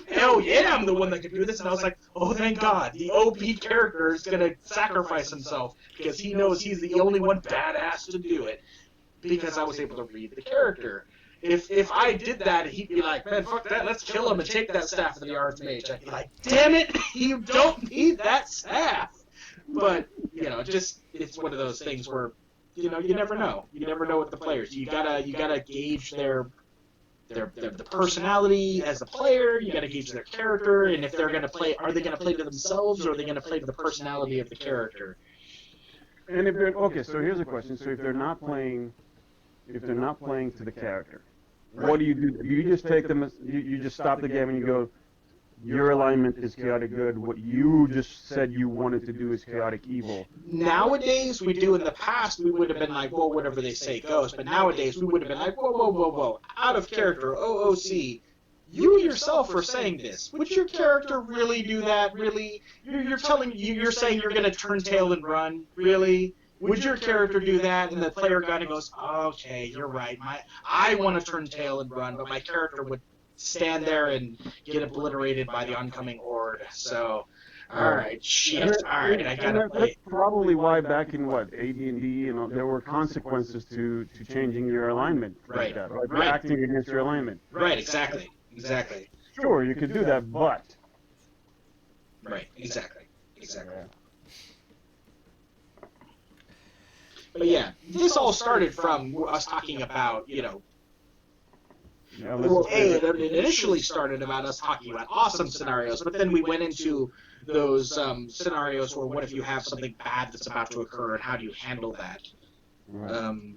hell yeah, I'm the one that can do this. And I was like, oh, thank God, the OP character is going to sacrifice himself because he knows he's the only one badass to do it, because I was able to read the character. If I did that, he'd be like, man, fuck that, let's kill him and take that staff of the Archmage. I'd be like, damn it, you don't need that staff. But, it's one of those things where, you never know. You never know with the players. You gotta gauge their the personality as a player. You gotta gauge their character, and if they're gonna play, are they gonna play to themselves, or are they gonna play to the personality of the character? And if they're okay, so here's a question. So if they're not playing to the character, what do you do? Do you just take them? You just stop the game and you go, your alignment is chaotic good. What you just said you wanted to do is chaotic evil. Nowadays, we do. In the past, we would have been like, well, whatever they say goes. But nowadays, we would have been like, whoa. Out of character, OOC. You yourself are saying this. Would your character really do that? Really? You're saying you're going to turn tail and run? Really? Would your character do that? And the player kind of goes, okay, you're right. I want to turn tail and run, but my character would stand there and get obliterated by the oncoming horde. So, all right, shit. All right, I gotta play. That's probably why back in AD&D, there were consequences to changing your alignment. Right. Like that, right. Acting against your alignment. Right. Exactly. Sure, you could do that, but. Right. Exactly. But yeah, this all started from us talking about, it initially started about us talking about awesome scenarios, but then we went into those scenarios where what if you have something bad that's about to occur, and how do you handle that? Right.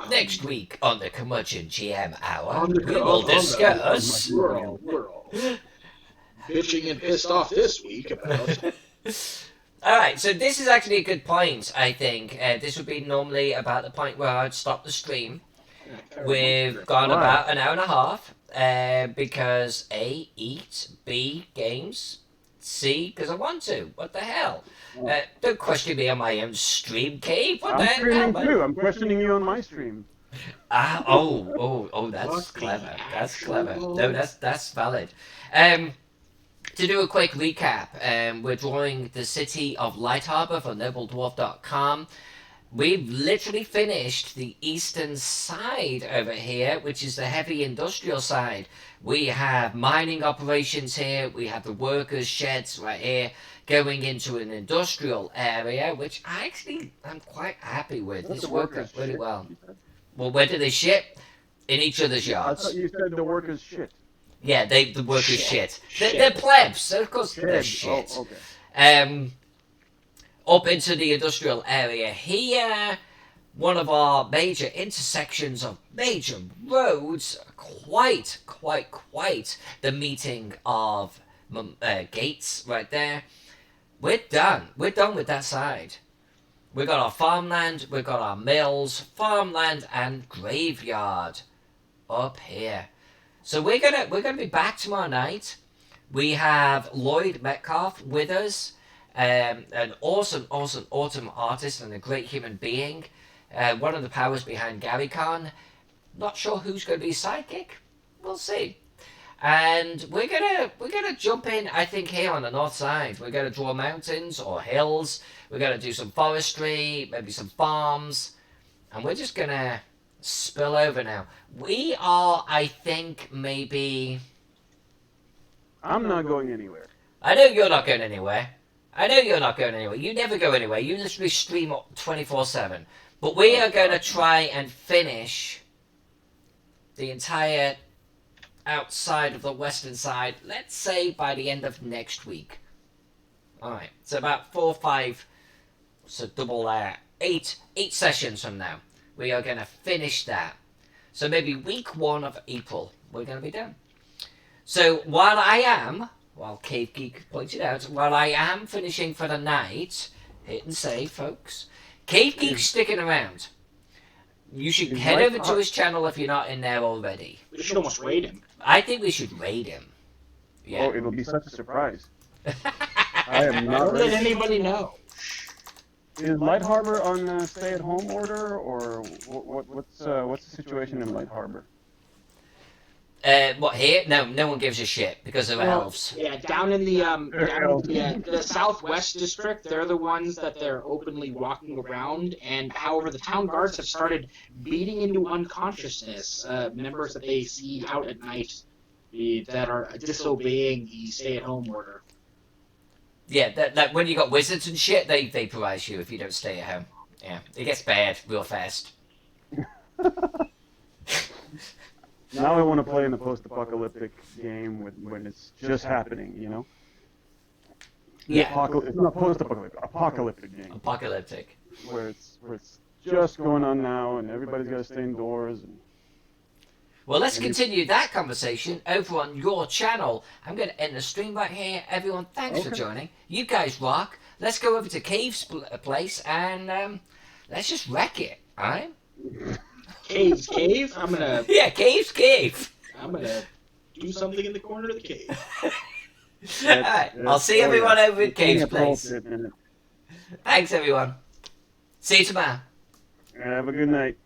Next week on the Curmudgeon GM Hour, we will discuss... We're all bitching and pissed off this week about... Alright, so this is actually a good point, I think. This would be normally about the point where I'd stop the stream. We've gone about an hour and a half, because A, eat, B, games, C, because I want to. What the hell? Don't question me on my own stream, Cave. What the I'm hell? streaming too. I'm questioning you on my stream. That's clever. That's clever. No, that's valid. To do a quick recap, we're drawing the city of Lightharbor for nobledwarf.com. We've literally finished the eastern side over here, which is the heavy industrial side. We have mining operations here. We have the workers' sheds right here going into an industrial area, which I'm quite happy with. This works out really well. Well, where do they ship? In each other's yards. I thought you said the workers' shit. Yeah, the work is shit. They're plebs, so of course they're shit. Oh, okay. Up into the industrial area here, one of our major intersections of major roads, quite the meeting of gates right there. We're done with that side. We've got our farmland, we've got our mills, farmland and graveyard up here. So we're gonna be back tomorrow night. We have Lloyd Metcalf with us, an awesome autumn artist and a great human being. One of the powers behind Gary Con. Not sure who's going to be sidekick. We'll see. And we're gonna jump in. I think here on the north side, we're gonna draw mountains or hills. We're gonna do some forestry, maybe some farms, and we're just gonna spill over now. We are, I think, maybe. I'm not going anywhere. I know you're not going anywhere. You never go anywhere. You literally stream 24/7. But we are going to try and finish the entire outside of the western side, let's say by the end of next week. Alright, so about 4 or 5, so double that, 8 sessions from now. We are going to finish that. So maybe week 1 of April, we're going to be done. So while Cave Geek pointed out, while I am finishing for the night, hit and save, folks, Cave Geek's sticking around. You should head over to his channel if you're not in there already. We should almost raid him. I think we should raid him. Yeah. Oh, it'll be such a surprise. I am not Don't let ready. anybody know. Is Lightharbor on stay-at-home order, or what's the situation in Lightharbor? What here? No one gives a shit because of elves. Yeah, down in the southwest district, they're the ones that they're openly walking around. And however, the town guards have started beating into unconsciousness members that they see out at night that are disobeying the stay-at-home order. Yeah, that when you got wizards and shit, they vaporize you if you don't stay at home. Yeah, it gets bad real fast. Now I want to play in a post-apocalyptic game when it's just happening, you know? Yeah. It's not post-apocalyptic, apocalyptic game. Apocalyptic. Where it's just going on now, and everybody's got to stay indoors. Well, let's continue that conversation over on your channel. I'm going to end the stream right here. Everyone, thanks for joining. You guys rock. Let's go over to Cave's place and let's just wreck it, all right? Cave's cave? I'm gonna... Yeah, Cave's cave. I'm gonna do something in the corner of the cave. Alright, I'll see everyone over at Cave's place. Thanks, everyone. See you tomorrow. Have a good night.